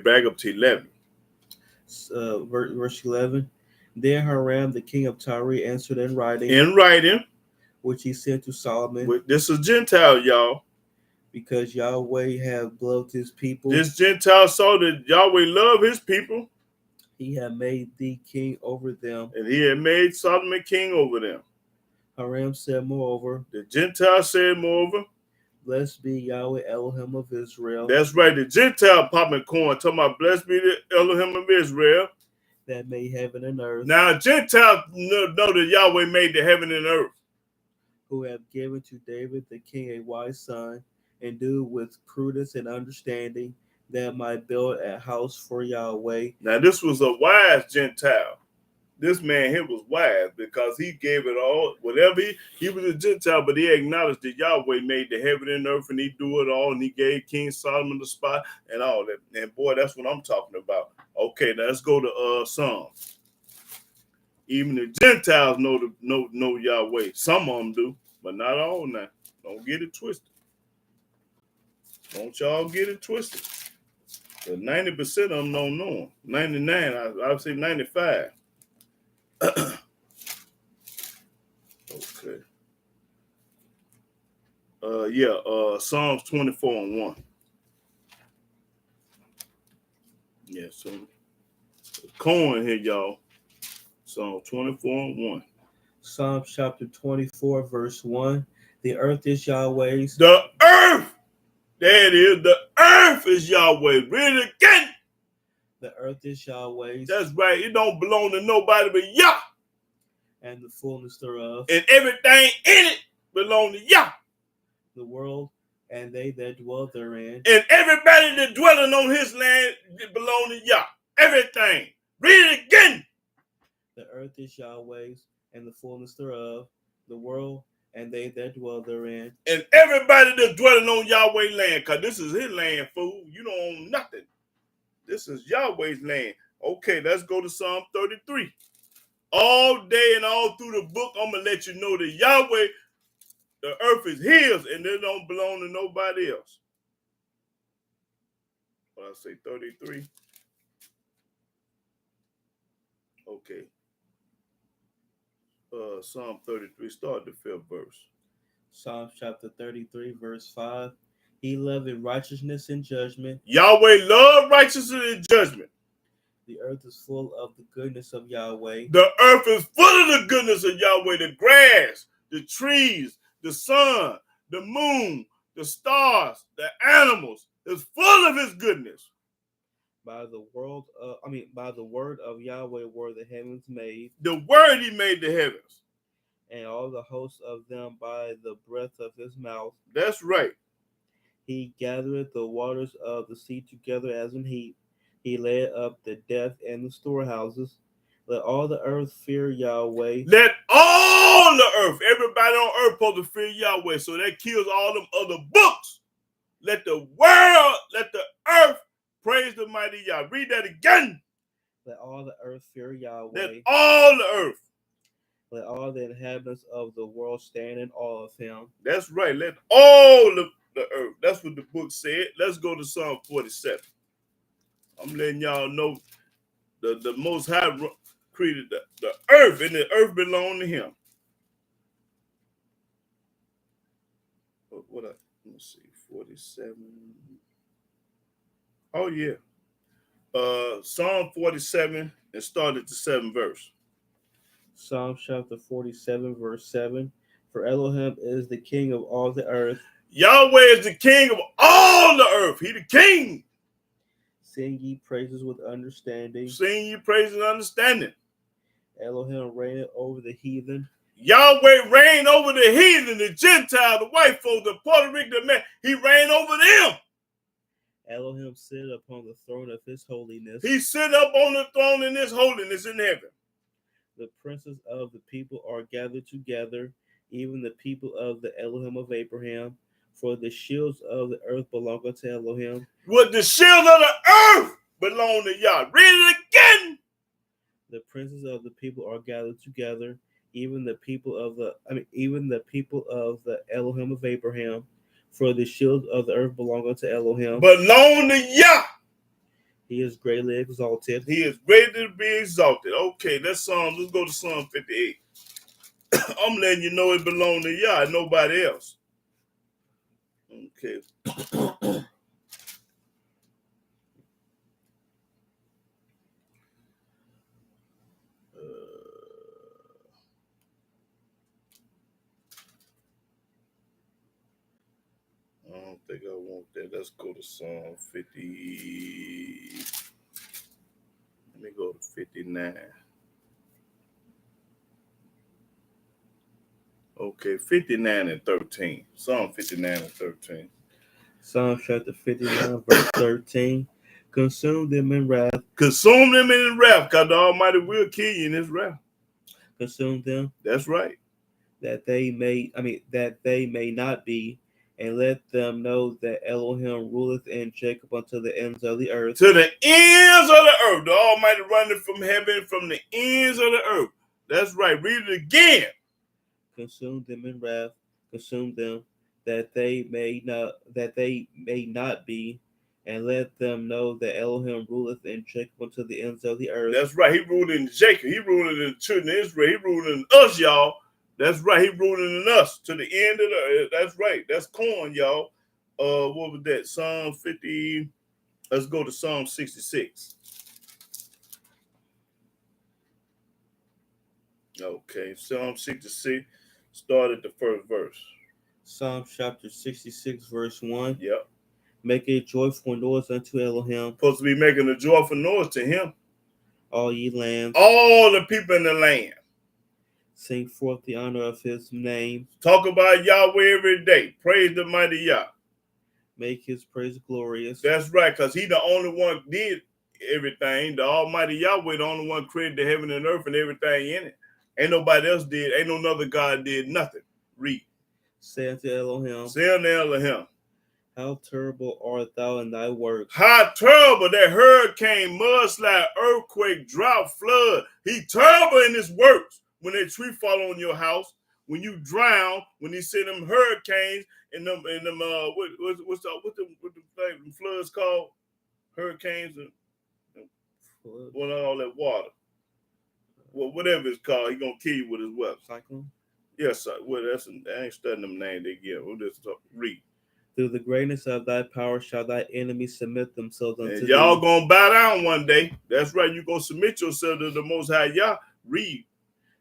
Back up to 11. Verse 11. Then Hiram, the king of Tyre, answered in writing. Which he sent to Solomon. This is Gentile, y'all. Because Yahweh have loved his people. This Gentile saw that Yahweh loved his people. He had made thee king over them. And he had made Solomon king over them. Hiram said, moreover. The Gentile said, moreover. Blessed be Yahweh Elohim of Israel. That's right. The Gentile popping corn talking about blessed be the Elohim of Israel. That made heaven and earth. Now Gentiles know that Yahweh made the heaven and earth. Who have given to David the king a wise son, and do with prudence and understanding, that might build a house for Yahweh. Now this was a wise Gentile. This man here was wise because he gave it all. Whatever he was a Gentile, but he acknowledged that Yahweh made the heaven and earth, and he do it all, and he gave King Solomon the spot and all that. And boy, that's what I'm talking about. Okay, now let's go to Psalms. Even the Gentiles know Yahweh. Some of them do, but not all now. Don't get it twisted. Don't y'all get it twisted. But 90% of them don't know him. 99, I would say 95. Okay. Psalms 24:1. Yeah, so coin here, y'all. Psalm 24:1. Psalm chapter 24, verse 1. The earth is Yahweh's. The earth! There it is. The earth is Yahweh. Read it again. The earth is Yahweh's. That's right. It don't belong to nobody but Yah. And the fullness thereof. And everything in it belong to Yah. The world and they that dwell therein. And everybody that dwelling on his land belong to Yah. Everything. Read it again. The earth is Yahweh's and the fullness thereof. The world and they that dwell therein. And everybody that's dwelling on Yahweh's land, because this is his land, fool. You don't own nothing. This is Yahweh's land. Okay, let's go to Psalm 33. All day and all through the book, I'm going to let you know that Yahweh, the earth is his, and it don't belong to nobody else. Well, I say 33. Okay. Psalm 33, start the 5th verse. Psalm chapter 33, verse 5. He loveth righteousness and judgment. Yahweh loved righteousness and judgment. The earth is full of the goodness of Yahweh. The earth is full of the goodness of Yahweh. The grass, the trees, the sun, the moon, the stars, the animals is full of his goodness. By the word of Yahweh were the heavens made. The word he made the heavens. And all the hosts of them by the breath of his mouth. That's right. He gathereth the waters of the sea together as an heap. He laid up the depth and the storehouses. Let all the earth fear Yahweh. Let all the earth, everybody on earth supposed to fear Yahweh. So that kills all them other books. Let the world, let the earth praise the mighty Yah. Read that again. Let all the earth fear Yahweh. Let all the earth. Let all the inhabitants of the world stand in awe of him. That's right. Let all the earth. That's what the book said. Let's go to Psalm 47. I'm letting y'all know the Most High created the earth, and the earth belonged to him. Let me see, 47. Oh, yeah. Psalm 47 and start at the 7th verse. Psalm chapter 47, verse 7. For Elohim is the king of all the earth. Yahweh is the king of all the earth. He the king. Sing ye praises with understanding. Sing ye praises and understanding. Elohim reigneth over the heathen. Yahweh reigned over the heathen, the Gentile, the white folks, the Puerto Rican, the man. He reigned over them. Elohim sit upon the throne of his holiness. He sit up on the throne in his holiness in heaven. The princes of the people are gathered together, even the people of the Elohim of Abraham. For the shields of the earth belong unto Elohim. What the shields of the earth belong to Yah. Read it again. The princes of the people are gathered together, even the people of the Elohim of Abraham. For the shields of the earth belong unto Elohim. Belong to Yah. He is greatly exalted. He is greatly to be exalted. Okay, let's go to Psalm 58. I'm letting you know it belongs to Yah, nobody else. Okay. I don't think I want that. Let's go to Psalm 50. Let me go to 59. Okay, 59 and 13. Psalm 59 and 13. Psalm chapter 59, verse 13. Consume them in wrath. Consume them in wrath, because the Almighty will kill you in his wrath. Consume them. That's right. That they may not be, and let them know that Elohim ruleth in Jacob unto the ends of the earth. To the ends of the earth. The Almighty runneth from heaven, from the ends of the earth. That's right. Read it again. Consume them in wrath. Consume them, that they may not be, and let them know that Elohim ruleth in Jacob unto the ends of the earth. That's right. He ruled in Jacob. He ruled in the children of Israel. He ruled in us, y'all. That's right. He ruled in us to the end of the earth. That's right. That's corn, y'all. What was that? Psalm 50. Let's go to Psalm 66. Okay, Psalm 66. Start at the first verse. Psalm chapter 66, verse 1. Yep. Make a joyful noise unto Elohim, Supposed to be making a joyful noise to him. all ye lands. All the people in the land. Sing forth the honor of his name. Talk about Yahweh every day. Praise the mighty Yah. Make his praise glorious. That's right, because he the only one did everything. The Almighty Yahweh, the only one created the heaven and earth and everything in it. Ain't nobody else did. Ain't no other God did nothing. Read. Say unto Elohim, Say unto Elohim, how terrible art thou in thy works. how terrible that hurricane, mudslide, earthquake, drought, flood. He terrible in his works. When that tree fall on your house, when you drown, when he send them hurricanes and them what's the floods called? Hurricanes and all that water. Well, whatever it's called, he gonna kill you with his weapon. Cyclone? Yes, sir. Well, I ain't studying them names they give. We'll just read. Through the greatness of thy power shall thy enemies submit themselves unto And thee. y'all gonna bow down one day. That's right. You gonna submit yourself to the Most High Yah. Read.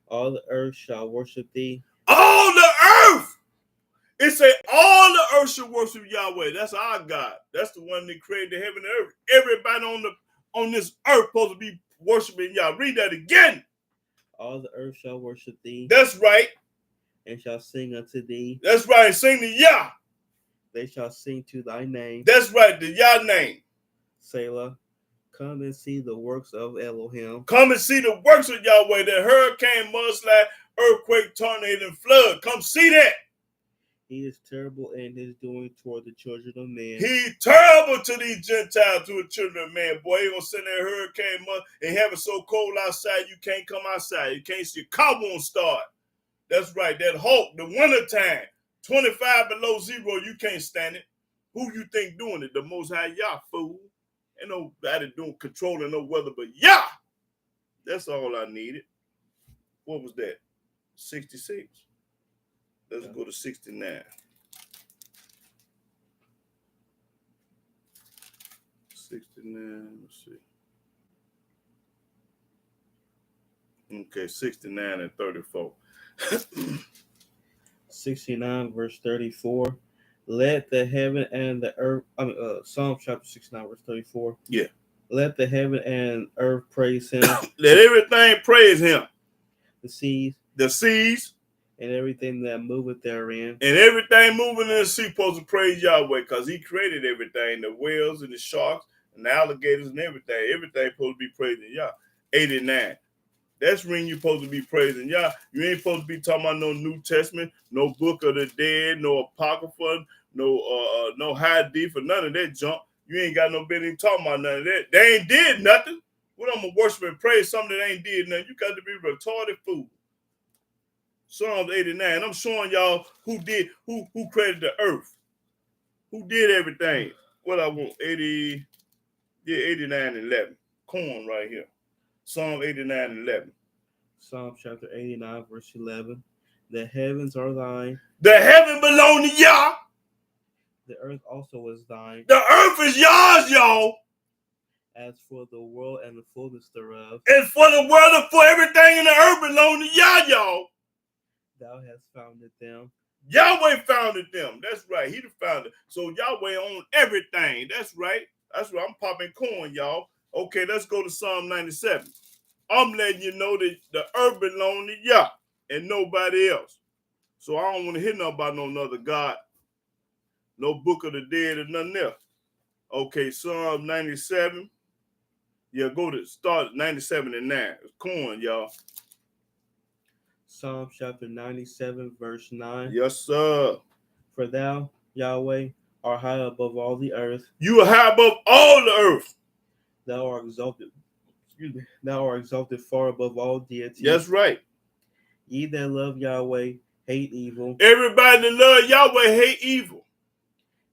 All the earth shall worship thee. All the earth. It say all the earth should worship Yahweh. That's our God. That's the one that created the heaven and earth. Everybody on this earth supposed to be worshiping Yah. Read that again. All the earth shall worship thee. That's right. And shall sing unto thee. That's right. Sing the Yah. They shall sing to thy name. That's right. The Yah name. Selah. Come and see the works of Elohim. Come and see the works of Yahweh. The hurricane, mudslide, earthquake, tornado, and flood. Come see that. He is terrible in his doing toward the children of men. He's terrible to these Gentiles, to the children of man. Boy, he gonna send that hurricane mud and have it so cold outside you can't come outside. You can't see your car won't start. That's right. That Hulk, the wintertime, 25 below zero, you can't stand it. Who you think doing it? The Most High Yah, fool. Ain't nobody doing controlling no weather but Yah. That's all I needed. What was that? 66. Let's go to 69. 69, let's see. Okay, 69 and 34. 69 verse 34. Let the heaven and the earth, Psalm chapter 69 verse 34. Yeah. Let the heaven and earth praise him. Let everything praise him. The seas. And everything that moveth therein. And everything moving in the sea supposed to praise Yahweh because he created everything. The whales and the sharks and the alligators and everything. Everything supposed to be praising Yah. 89. That's when you're supposed to be praising Yah. You ain't supposed to be talking about no New Testament, no Book of the Dead, no Apocrypha, no Hadith or none of that junk. You ain't got no business talking about none of that. They ain't did nothing. What I'm gonna worship and praise something that ain't did nothing? You got to be retarded fool. Psalms 89. I'm showing y'all who created the earth, who did everything. What I want 89 and 11. Corn right here. Psalm 89 and 11. Psalm chapter 89 verse 11. The heavens are thine. The heaven belong to Yah. The earth also is thine. The earth is yours, y'all. As for the world and the fullness thereof. And for the world and for everything in the earth belong to Yah, y'all. Thou hast founded them. Yahweh founded them. That's right. He the founder. So Yahweh owns everything. That's right. That's right. I'm popping corn, y'all. Okay, let's go to Psalm 97. I'm letting you know that the earth belongs to Yah and nobody else. So I don't want to hear nothing about no other God, no Book of the Dead or nothing else. Okay, Psalm 97. Yeah, go to start 97 and 9. It's corn, y'all. Psalm chapter 97 verse 9. Yes, sir. For thou, Yahweh, art high above all the earth. You are high above all the earth. Thou art exalted. Thou art exalted far above all deities. That's right. Ye that love Yahweh hate evil. Everybody that love Yahweh hate evil.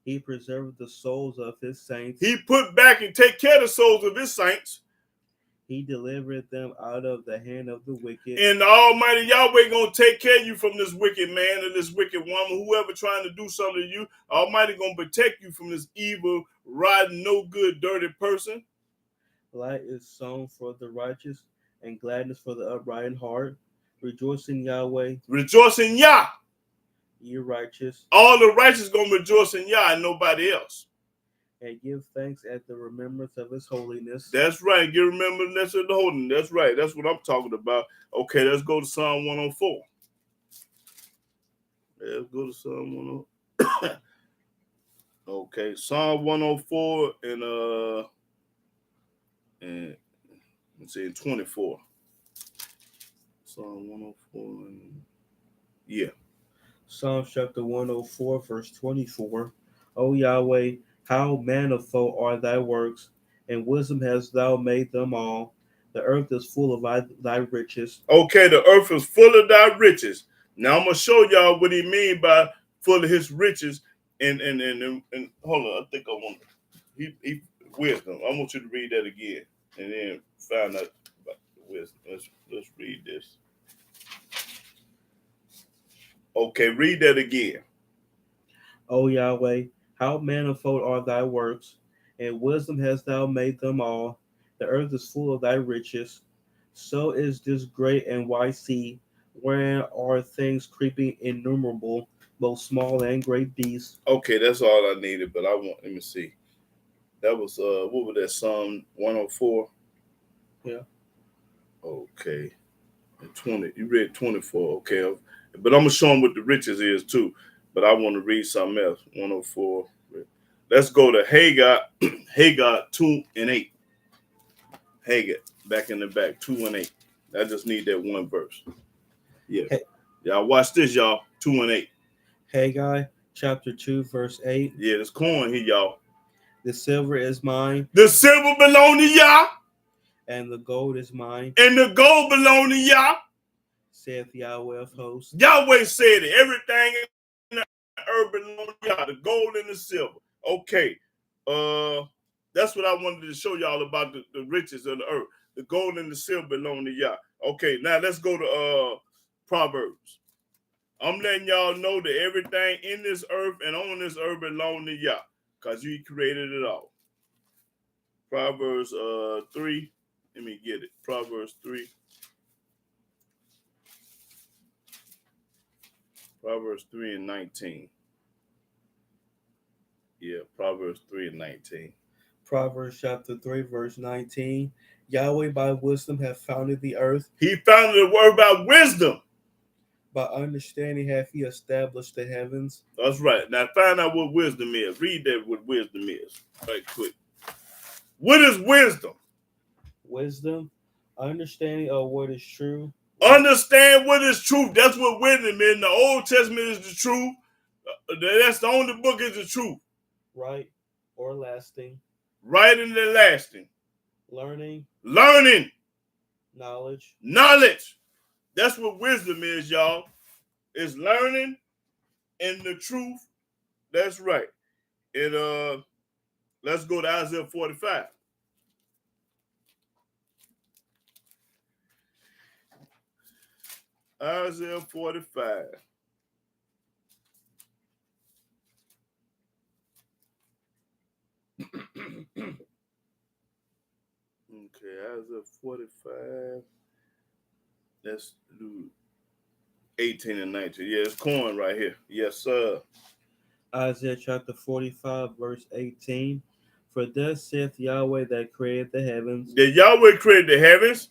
He preserved the souls of his saints. He put back and take care of the souls of his saints. He delivered them out of the hand of the wicked. And the Almighty Yahweh gonna take care of you from this wicked man or this wicked woman, whoever trying to do something to you. Almighty gonna protect you from this evil, rotten, no good, dirty person. Light is sown for the righteous, and gladness for the upright in heart. Rejoice in Yahweh, Rejoice in Yah. ye righteous, All the righteous gonna rejoice in Yah and nobody else. and give thanks at the remembrance of his holiness. That's right. You remember that's the holding. That's right. That's what I'm talking about. Okay, let's go to Psalm 104. Let's go to Psalm 104. Okay, Psalm 104 and let's see, 24. Psalm 104 and yeah. Psalm chapter 104, verse 24. O Yahweh, how manifold are thy works, and wisdom hast thou made them all. The earth is full of thy riches. Okay, the earth is full of thy riches. Now I'm gonna show y'all what he mean by full of his riches. And hold on, I think I want he wisdom. I want you to read that again and then find out about the wisdom. Let's read this. Okay, read that again. O Yahweh, how manifold are thy works, and wisdom hast thou made them all. The earth is full of thy riches. So is this great and wide sea, wherein are things creeping innumerable, both small and great beasts. Okay, that's all I needed, but let me see. That was what was that, Psalm 104? Yeah. Okay. 20. You read 24, okay. But I'm gonna show them what the riches is too. But I want to read something else. 104. Let's go to Hagar, Hagar 2 and 8. Hagar, back in the back, 2 and 8. I just need that one verse. Yeah. Hey. Y'all watch this, y'all. 2 and 8. Haggai chapter 2, verse 8. Yeah, there's corn here, y'all. The silver is mine, The silver belong to y'all, and the gold is mine, and the gold belong to y'all. saith Yahweh of hosts. Yahweh said it. Everything in the earth belongs to y'all, the gold and the silver. Okay. That's what I wanted to show y'all about the riches of the earth. The gold and the silver belong to y'all. Okay, now let's go to Proverbs. I'm letting y'all know that everything in this earth and on this earth belong to Yah, because you created it all. Proverbs 3. Let me get it. Proverbs 3. Proverbs 3 and 19. Yeah, Proverbs 3 and 19. Proverbs chapter 3, verse 19. Yahweh by wisdom hath founded the earth. He founded the word by wisdom. By understanding hath he established the heavens. That's right. Now find out what wisdom is. Read that what wisdom is. Right quick. What is wisdom? Wisdom, understanding of what is true. Understand what is truth. That's what wisdom is. The Old Testament is the truth. That's the only book is the truth. Right or lasting. Right and the lasting. Learning. Knowledge. That's what wisdom is, y'all. It's learning and the truth. That's right. And let's go to Isaiah 45. Isaiah 45. Okay, Isaiah 45. Let's do 18 and 19. Yeah, it's corn right here. Yes, sir. Isaiah chapter 45, verse 18. For thus saith Yahweh that created the heavens. Did Yahweh create the heavens?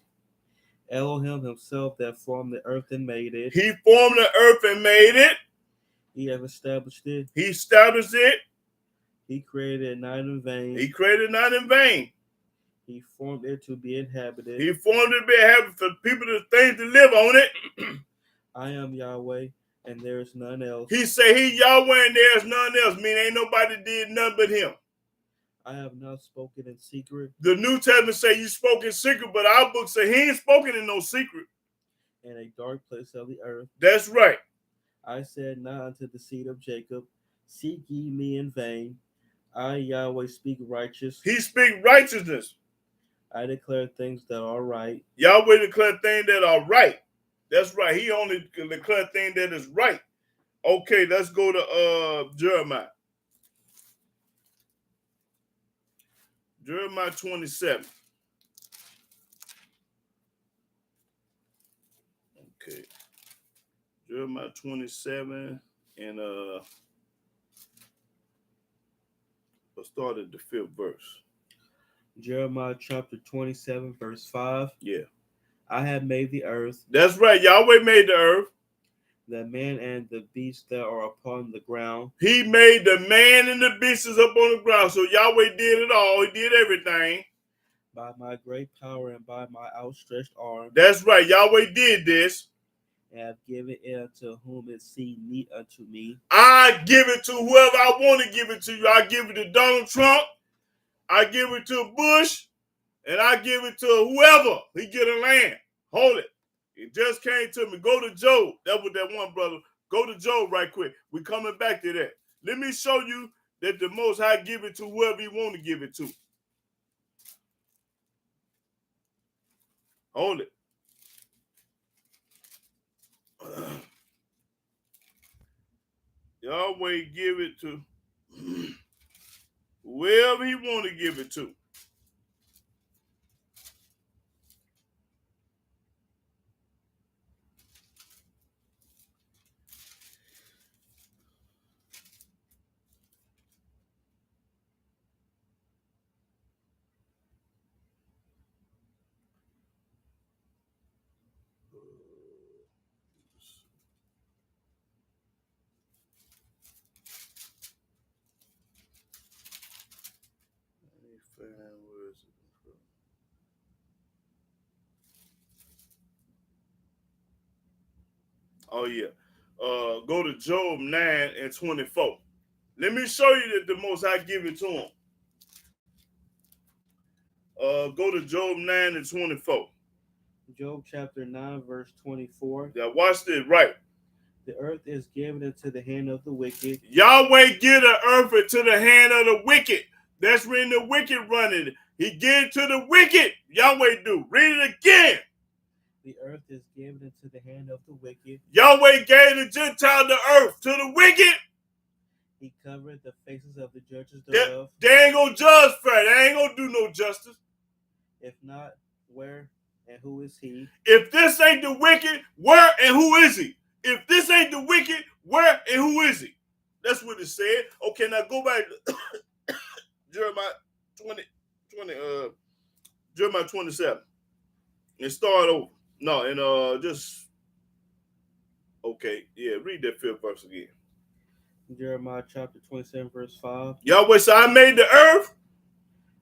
Elohim himself that formed the earth and made it. He formed the earth and made it. He have established it. He established it. He created it not in vain. He created it not in vain. He formed it to be inhabited. He formed it to be inhabited for people to things to live on it. I am Yahweh, and there is none else. He said he Yahweh and there is none else. Meaning ain't nobody did none but him. I have not spoken in secret. The New Testament say you spoke in secret, but our book say he ain't spoken in no secret. In a dark place of the earth. That's right. I said not unto the seed of Jacob, Seek ye me in vain. I, Yahweh, speak righteous. He speak righteousness. I declare things that are right. Yahweh declare things that are right. That's right. He only declare things that is right. Okay, let's go to Jeremiah. Jeremiah 27. Okay. Jeremiah 27 and let's start at the 5th verse. Jeremiah chapter 27, verse 5. Yeah. I have made the earth, That's right. Yahweh made the earth. the man and the beast that are upon the ground. He made the man and the beasts up on the ground. So Yahweh did it all. He did everything. By my great power and by my outstretched arm. That's right. Yahweh did this. And have given it unto whom it seemed meet unto me. I give it to whoever I want to give it to you. I give it to Donald Trump. I give it to Bush. And I give it to whoever. He get a land. Hold it. It just came to me. Go to Job. That was that one brother. Go to Job right quick. We coming back to that. Let me show you that the Most High give it to whoever he want to give it to. Hold it. Yahweh give it to whoever he want to give it to. Oh yeah. Go to Job 9 and 24. Let me show you that the Most High give it to him. Go to Job 9 and 24. Job chapter 9, verse 24. Yeah, watch this, right. The earth is given into the hand of the wicked. Yahweh give the earth into the hand of the wicked. That's when the wicked running. He give it to the wicked. Yahweh do. Read it again. The earth is given into the hand of the wicked. Yahweh gave the Gentile the earth to the wicked. He covered the faces of the judges thereof. They ain't gonna judge fair. They ain't gonna do no justice. If not, where and who is he? If this ain't the wicked, where and who is he? If this ain't the wicked, where and who is he? That's what it said. Okay, now go back to Jeremiah 27. And start over. No, and just okay, yeah, read that 5th verse again. Jeremiah chapter 27, verse 5. Yahweh said, I made the earth.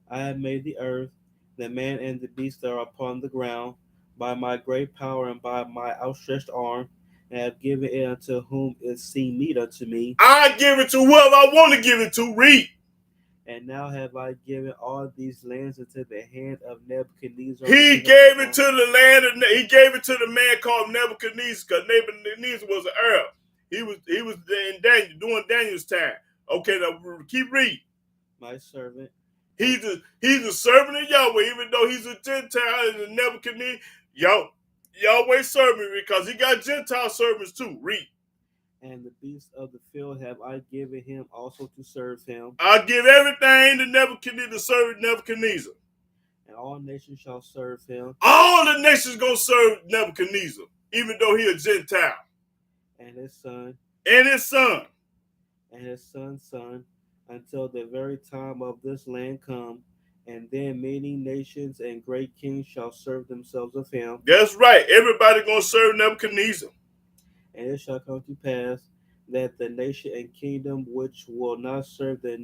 I have made the earth, the man and the beast that are upon the ground, by my great power and by my outstretched arm, and have given it unto whom it seemed meet unto me. I give it to whoever I want to give it to. Read. And now have I given all these lands into the hand of Nebuchadnezzar. He gave it to the land, and he gave it to the man called Nebuchadnezzar, because Nebuchadnezzar was an Arab. He was in Daniel, during Daniel's time. Okay, now keep reading. My servant. He's a servant of Yahweh, even though he's a Gentile and a Nebuchadnezzar. Yahweh servant, because he got Gentile servants too. Read. And the beasts of the field have I given him also to serve him. I give everything to Nebuchadnezzar to serve Nebuchadnezzar. And all nations shall serve him. All the nations gonna serve Nebuchadnezzar, even though he a Gentile. And his son. And his son. And his son's son, until the very time of this land come, and then many nations and great kings shall serve themselves of him. That's right. Everybody gonna serve Nebuchadnezzar. And it shall come to pass that the nation and kingdom which will not serve the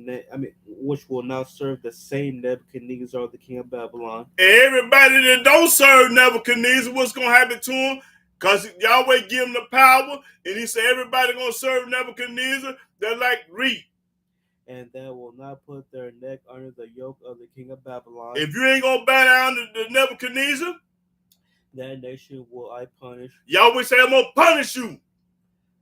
same Nebuchadnezzar, the king of Babylon. And everybody that don't serve Nebuchadnezzar, what's gonna happen to him? Because Yahweh give him the power, and he said everybody gonna serve Nebuchadnezzar. They're like, read. And that will not put their neck under the yoke of the king of Babylon. If you ain't gonna bow down to Nebuchadnezzar, that nation will I punish. Yahweh say, I'm gonna punish you.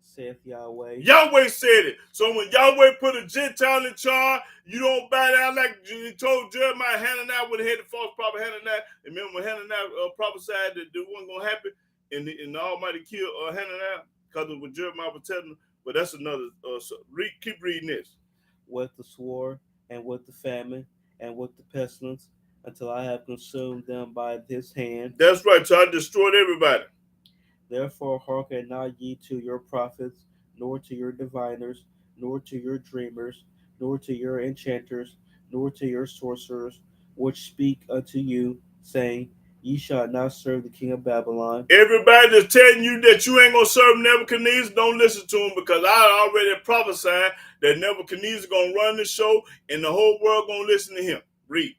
saith Yahweh. Yahweh said it. So when Yahweh put a Gentile in charge, you don't bow down like he told Jeremiah. Hananiah would have had the false prophet Hananiah. And remember when Hananiah prophesied that it wasn't going to happen, and the Almighty killed Hananiah because of what Jeremiah was telling him. But that's another. Keep reading this. With the sword, and with the famine, and with the pestilence, until I have consumed them by his hand. That's right. So I destroyed everybody. Therefore hearken not ye to your prophets, nor to your diviners, nor to your dreamers, nor to your enchanters, nor to your sorcerers, which speak unto you, saying, Ye shall not serve the king of Babylon. Everybody that's telling you that you ain't going to serve Nebuchadnezzar, don't listen to him, because I already prophesied that Nebuchadnezzar going to run the show and the whole world going to listen to him. Read.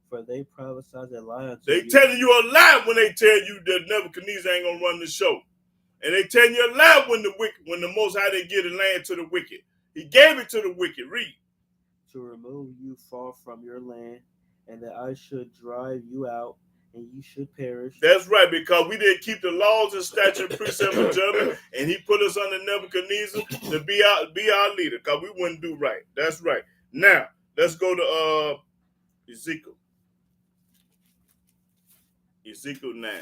For they prophesy a lie unto They you. telling you a lie when they tell you that Nebuchadnezzar ain't going to run the show. And they telling you a lie when the Most High they give the land to the wicked. He gave it to the wicked. Read. To remove you far from your land, and that I should drive you out, and you should perish. That's right, because we didn't keep the laws and statutes, precepts, and judgment, and he put us under Nebuchadnezzar to be our leader, because we wouldn't do right. That's right. Now, let's go to Ezekiel. Ezekiel 9.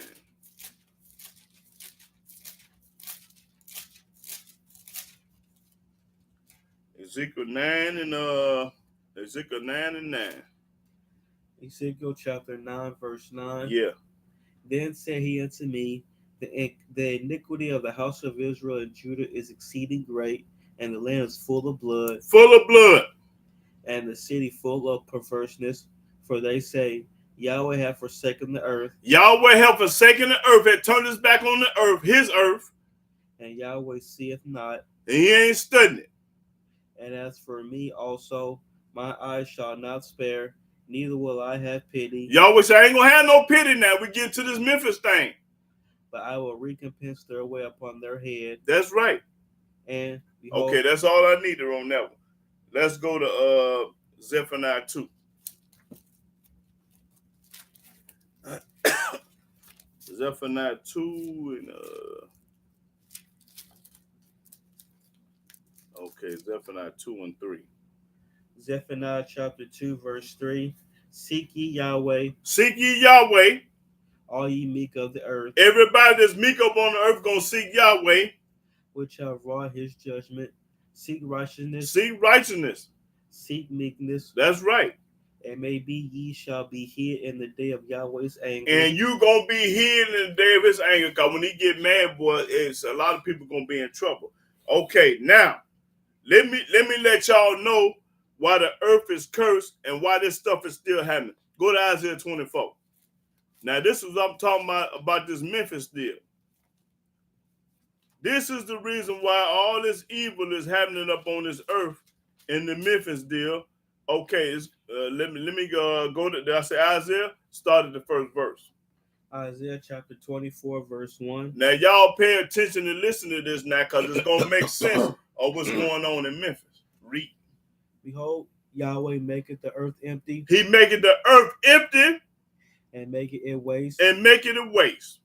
Ezekiel 9 and 9. Ezekiel chapter 9, verse 9. Yeah. Then said he unto me, the iniquity of the house of Israel and Judah is exceeding great, and the land is full of blood. Full of blood. And the city full of perverseness. For they say, Yahweh hath forsaken the earth. Yahweh hath forsaken the earth, had turned his back on the earth, his earth. And Yahweh seeth not. And he ain't studying it. And as for me also, my eyes shall not spare, neither will I have pity. Yahweh said, I ain't going to have no pity now. We get to this Memphis thing. But I will recompense their way upon their head. That's right. And behold, okay, that's all I needed on that one. Let's go to Zephaniah 2. Zephaniah 2 and okay, Zephaniah 2 and 3. Zephaniah chapter 2, verse 3. Seek ye Yahweh. Seek ye Yahweh. All ye meek of the earth. Everybody that's meek up on the earth gonna seek Yahweh. Which have wrought his judgment. Seek righteousness. Seek righteousness. Seek meekness. That's right. And maybe ye shall be hid in the day of Yahweh's anger. And you gonna be hid in the day of his anger, because when he get mad, boy, it's a lot of people gonna be in trouble. Okay, now let me let y'all know why the earth is cursed and why this stuff is still happening. Go to Isaiah 24. Now this is what I'm talking about this Memphis deal. This is the reason why all this evil is happening up on this earth in the Memphis deal. Okay, let me go to. Did I say Isaiah? Start at the first verse. Isaiah chapter 24, verse 1. Now y'all pay attention and listen to this now, because it's gonna make sense of what's going on in Memphis. Read. Behold, Yahweh maketh the earth empty. He maketh the earth empty and maketh it waste. And making it waste.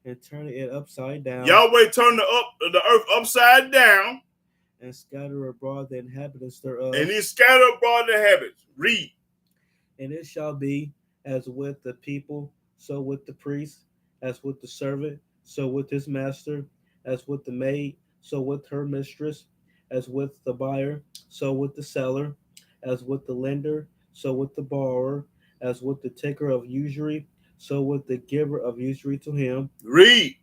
And turning it upside down. Yahweh turned the earth upside down. And scatter abroad the inhabitants thereof. And he scattered abroad the inhabitants. Read. And it shall be as with the people, so with the priest, as with the servant, so with his master, as with the maid, so with her mistress, as with the buyer, so with the seller, as with the lender, so with the borrower, as with the taker of usury, so with the giver of usury to him. Read.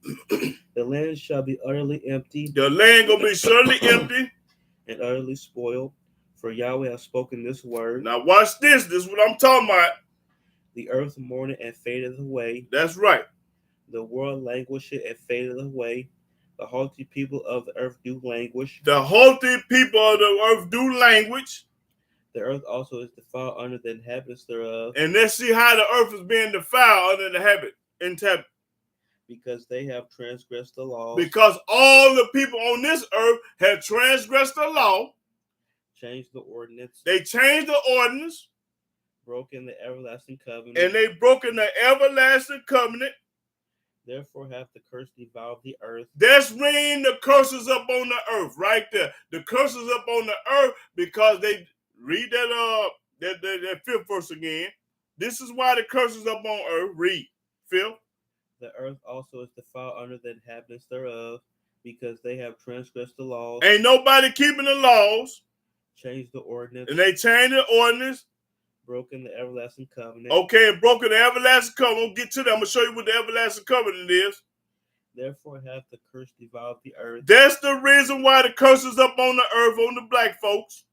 The land shall be utterly empty. The land gonna be certainly empty. And utterly spoiled. For Yahweh has spoken this word. Now watch this. This is what I'm talking about. The earth mourneth and fadeth away. That's right. The world languisheth and fadeth away. The haughty people of the earth do languish. The haughty people of the earth do languish. The earth also is defiled under the inhabitants thereof. And let's see how the earth is being defiled under the inhabitants. Because they have transgressed the law. Because all the people on this earth have transgressed the law. Changed the ordinance. They changed the ordinance. Broken the everlasting covenant. And they broken the everlasting covenant. Therefore hath the curse devoured the earth. That's when the curses up on the earth, right there. The curses up on the earth because they read that fifth verse again. This is why the curses up on earth. Read, Phil. The earth also is defiled under the inhabitants thereof, because they have transgressed the laws, Ain't nobody keeping the laws, changed the ordinance, and they changed the ordinance. broken the everlasting covenant. Okay, and broken the everlasting covenant. I'm gonna get to that. I'm gonna show you what the everlasting covenant is. Therefore hath the curse devoured the earth. That's the reason why the curses up on the earth on the black folks.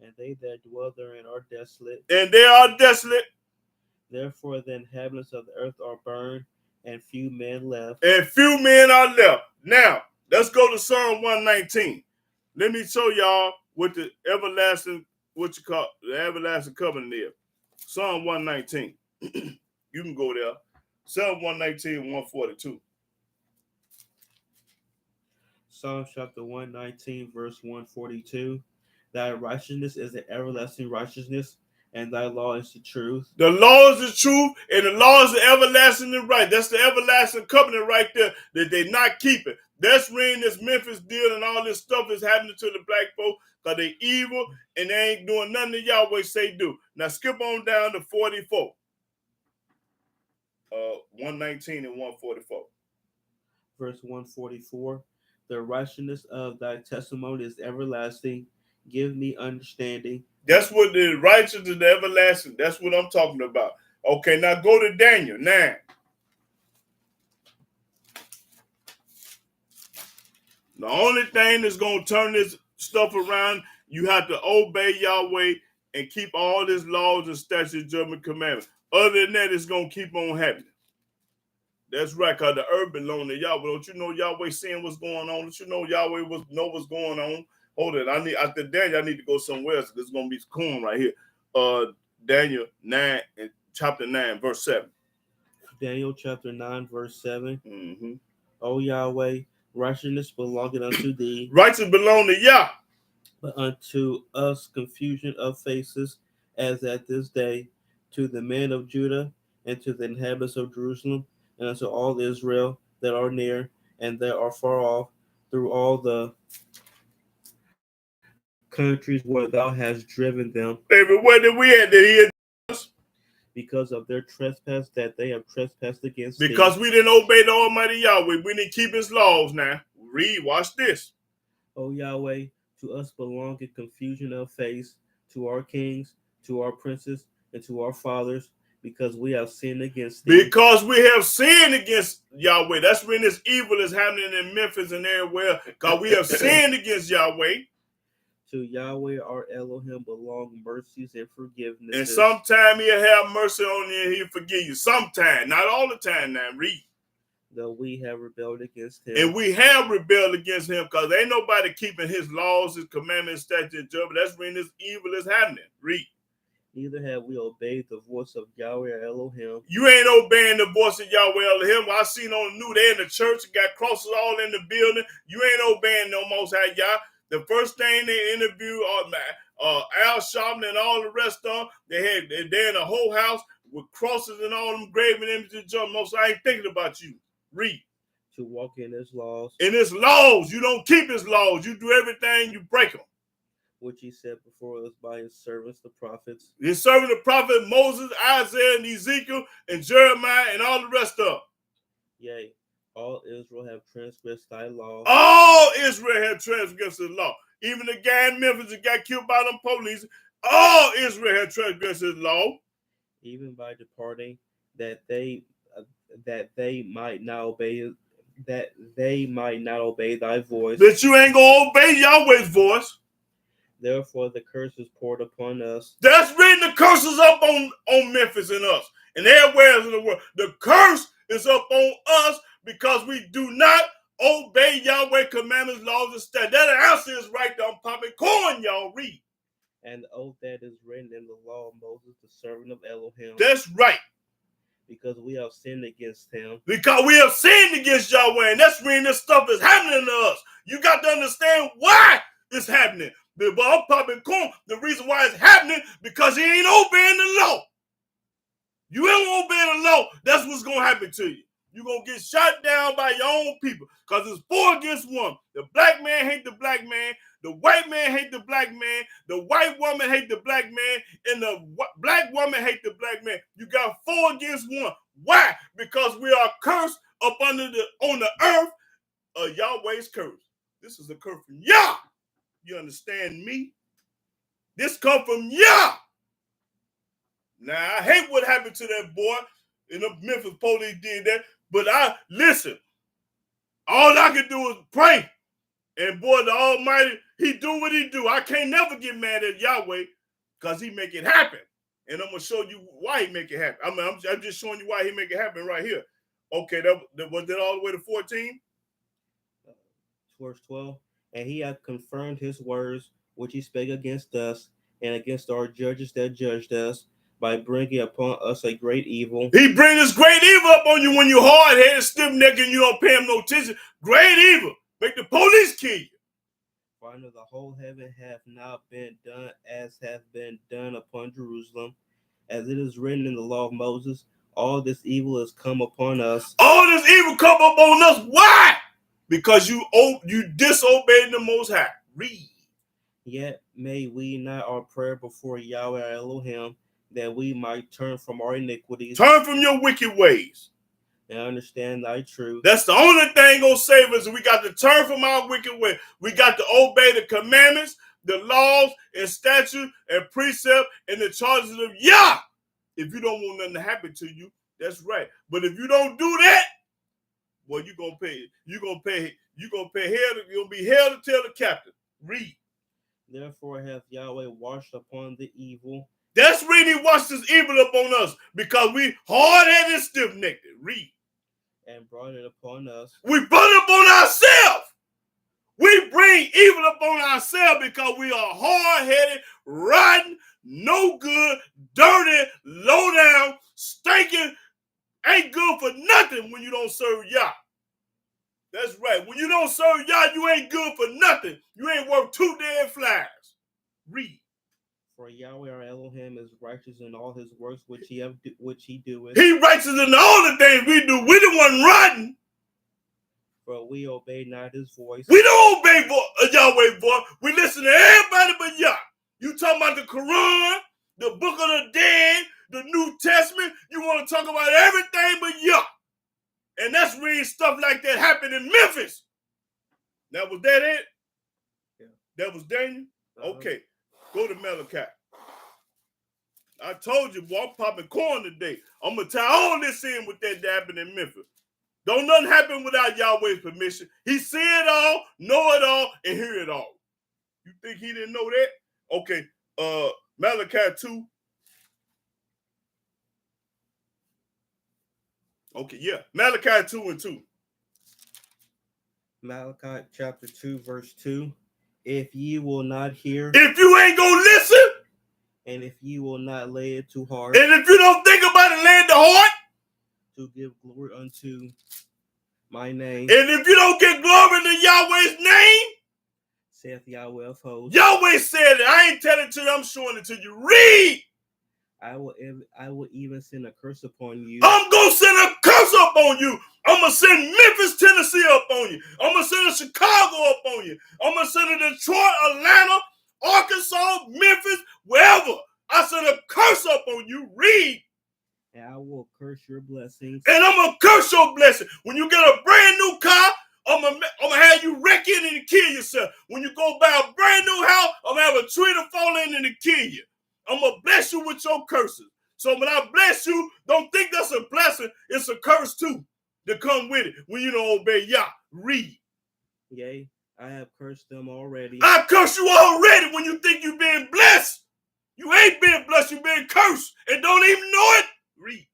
And they that dwell therein are desolate. And they are desolate. Therefore the inhabitants of the earth are burned, and few men left. And few men are left. Now, let's go to Psalm 119. Let me show y'all what the everlasting, the everlasting covenant is. Psalm 119. You can go there. Psalm 119, 142. Psalm chapter 119, verse 142. Thy righteousness is the everlasting righteousness, and thy law is the truth. The law is the truth, and the law is the everlasting and right. That's the everlasting covenant right there that they not keeping. That's when this Memphis deal and all this stuff is happening to the black folk because they evil and they ain't doing nothing that Yahweh say do. Now skip on down to 44. 119 and 144. Verse 144. The righteousness of thy testimony is everlasting. Give me understanding. That's what the righteous and the everlasting, that's what I'm talking about. Okay, now go to Daniel 9. The only thing that's going to turn this stuff around, you have to obey Yahweh and keep all his laws and statutes, judgment, commandments. Other than that, it's going to keep on happening. That's right, because the earth belongs to Yahweh. Don't you know Yahweh seeing what's going on? Don't you know Yahweh know what's going on? Hold it. After Daniel, I need to go somewhere else. There's going to be corn right here. Daniel 9, and chapter 9, verse 7. Daniel chapter 9, verse 7. Mm-hmm. O Yahweh, righteousness belongeth unto thee. Righteousness belong to Yah. But unto us confusion of faces, as at this day, to the men of Judah, and to the inhabitants of Jerusalem, and unto all Israel that are near, and that are far off, through all the countries where thou hast driven them. Everywhere that we had, that he had us. Because of their trespass that they have trespassed against because thee. We didn't obey the Almighty Yahweh. We didn't keep his laws now. Read, watch this. O Yahweh, to us belongeth confusion of face, to our kings, to our princes, and to our fathers, because we have sinned against thee. Because we have sinned against Yahweh. That's when this evil is happening in Memphis and everywhere. Because we have sinned against Yahweh. To Yahweh our Elohim belong mercies and forgiveness. And sometime he'll have mercy on you and he'll forgive you. Sometime, not all the time now. Read. Though we have rebelled against him. And we have rebelled against him because ain't nobody keeping his laws, his commandments, statutes, and judgments. That's when this evil is happening. Read. Neither have we obeyed the voice of Yahweh our Elohim. You ain't obeying the voice of Yahweh Elohim. I seen on the news, they in the church, got crosses all in the building. You ain't obeying no Most High Yah. The first thing they interviewed Al Sharpton and all the rest of them, they're in the whole house with crosses and all them graven images. Most I ain't thinking about you. Read. To walk in his laws. In his laws. You don't keep his laws. You do everything, you break them. Which he said before us by his servants, the prophets. His servant, the prophet Moses, Isaiah, and Ezekiel, and Jeremiah, and all the rest of them. Yea, all Israel have transgressed thy law. All Israel have transgressed the law. Even the guy in Memphis that got killed by them police, all Israel have transgressed his law. Even by departing, that they might not obey thy voice. That you ain't gonna obey Yahweh's voice. Therefore the curse is poured upon us. That's written, the curse is up on Memphis and us and everywhere in the world. The curse is up on us because we do not obey Yahweh commandments, laws, and statutes. That answer is right there. I'm popping corn, y'all. Read. And the oath that is written in the law of Moses, the servant of Elohim. That's right. Because we have sinned against him. Because we have sinned against Yahweh, and that's when this stuff is happening to us. You got to understand why it's happening. But I'm popping corn. The reason why it's happening, because he ain't obeying the law. You ain't obeying the law, that's what's going to happen to you. You're going to get shot down by your own people because it's 4 against 1. The black man hate the black man. The white man hate the black man. The white woman hate the black man. And the black woman hate the black man. You got 4 against 1. Why? Because we are cursed up on the earth. Yahweh's curse. This is a curse from Yah. You understand me? This come from Yah. Now, I hate what happened to that boy. And the Memphis police did that. But listen, all I can do is pray. And boy, the Almighty, he do what he do. I can't never get mad at Yahweh because he make it happen. And I'm going to show you why he make it happen. I'm just showing you why he make it happen right here. Okay, that was that all the way to 14? Verse 12. And he hath confirmed his words, which he spake against us, and against our judges that judged us, by bringing upon us a great evil. He bring this great evil up on you when you hard-headed, stiff-necked, and you don't pay him no attention. Great evil. Make the police kill you. For under the whole heaven hath not been done as hath been done upon Jerusalem, as it is written in the law of Moses, all this evil is come upon us. All this evil come upon us. Why? Because you disobeyed the Most High. Read. Yet may we not our prayer before Yahweh our Elohim, that we might turn from our iniquities. Turn from your wicked ways. And understand thy truth. That's the only thing gonna save us. We got to turn from our wicked way. We got to obey the commandments, the laws, and statutes, and precept, and the charges of Yah. If you don't want nothing to happen to you, that's right. But if you don't do that, well, you're gonna pay hell. You're gonna be hell to tell the captain. Read. Therefore hath Yahweh washed upon the evil. That's really washed this evil upon us because we hard-headed and stiff-necked. Read. And brought it upon us. We brought it upon ourselves. We bring evil upon ourselves because we are hard-headed, rotten, no good, dirty, low down, stinking, ain't good for nothing when you don't serve Yah. That's right. When you don't serve Yah, you ain't good for nothing. You ain't worth 2 dead flies. Read. For Yahweh our Elohim is righteous in all his works which he doeth. He righteous in all the things we do. We the one rotten. For we obey not his voice. We don't obey Yahweh's voice. We listen to everybody but Yah. You talking about the Quran, the Book of the Dead, the New Testament. You want to talk about everything but Yah. And that's when stuff like that happened in Memphis. Now, was that it? Yeah. That was Daniel? Okay. Go to Malachi. I told you, boy, I'm popping corn today. I'm going to tie all this in with that happened in Memphis. Don't nothing happen without Yahweh's permission. He see it all, know it all, and hear it all. You think he didn't know that? Okay, Malachi 2. Okay, yeah, Malachi 2 and 2. Malachi chapter 2, verse 2. If ye will not hear. If you ain't gonna listen. And if ye will not lay it to heart. And if you don't think about it, lay it to heart. To give glory unto my name. And if you don't give glory to Yahweh's name. Saith Yahweh of hosts. Yahweh said it. I ain't telling it to you. I'm showing it to you. Read. I will even send a curse upon you. I'm going to send a curse up on you. I'm going to send Memphis, Tennessee up on you. I'm going to send a Chicago up on you. I'm going to send a Detroit, Atlanta, Arkansas, Memphis, wherever. I send a curse up on you. Read. And I will curse your blessings. And I'm going to curse your blessing. When you get a brand new car, I'm gonna have you wreck it and kill yourself. When you go buy a brand new house, I'm going to have a tree to fall in and kill you. I'm going to bless you with your curses. So when I bless you, don't think that's a blessing. It's a curse too to come with it when you don't obey Yah. Read. Yea, I have cursed them already. I curse you already when you think you've been blessed. You ain't been blessed, you've been cursed and don't even know it. Read.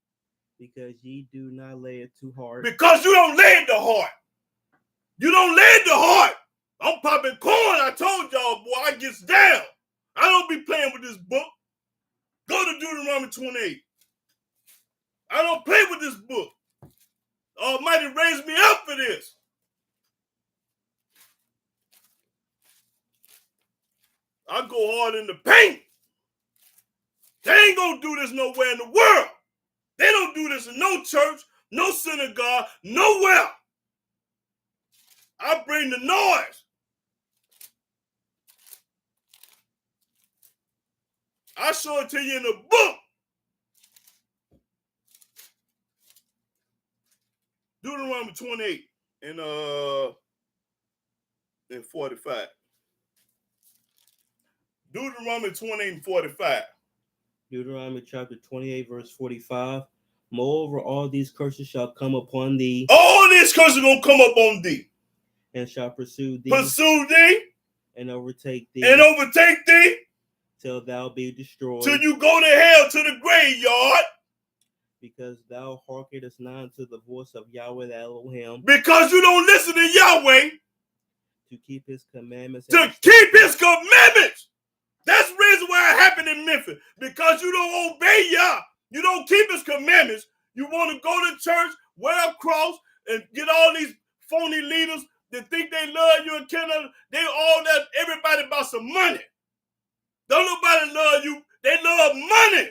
Because ye do not lay it to heart. Because you don't lay it to heart. You don't lay it to heart. I'm popping corn. I told y'all, boy, I gets down. I don't be playing with this book. Go to Deuteronomy 28. I don't play with this book. Almighty raised me up for this. I go hard in the paint. They ain't gonna do this nowhere in the world. They don't do this in no church. no synagogue, nowhere. I bring the noise. I show it to you in the book. Deuteronomy 28 and 45. Deuteronomy 28 and 45. Deuteronomy chapter 28, verse 45. Moreover, all these curses shall come upon thee. All these curses are going to come up on thee. And shall pursue thee. Pursue thee. And overtake thee. And overtake thee. Till thou be destroyed. Till you go to hell, to the graveyard. Because thou hearkenest not unto the voice of Yahweh the Elohim. Because you don't listen to Yahweh. To keep his commandments. To keep his commandments. That's the reason why it happened in Memphis. Because you don't obey Yah. You don't keep his commandments. You want to go to church, wear a cross, and get all these phony leaders that think they love you and cannot. They all that everybody about some money. Don't nobody love you. They love money.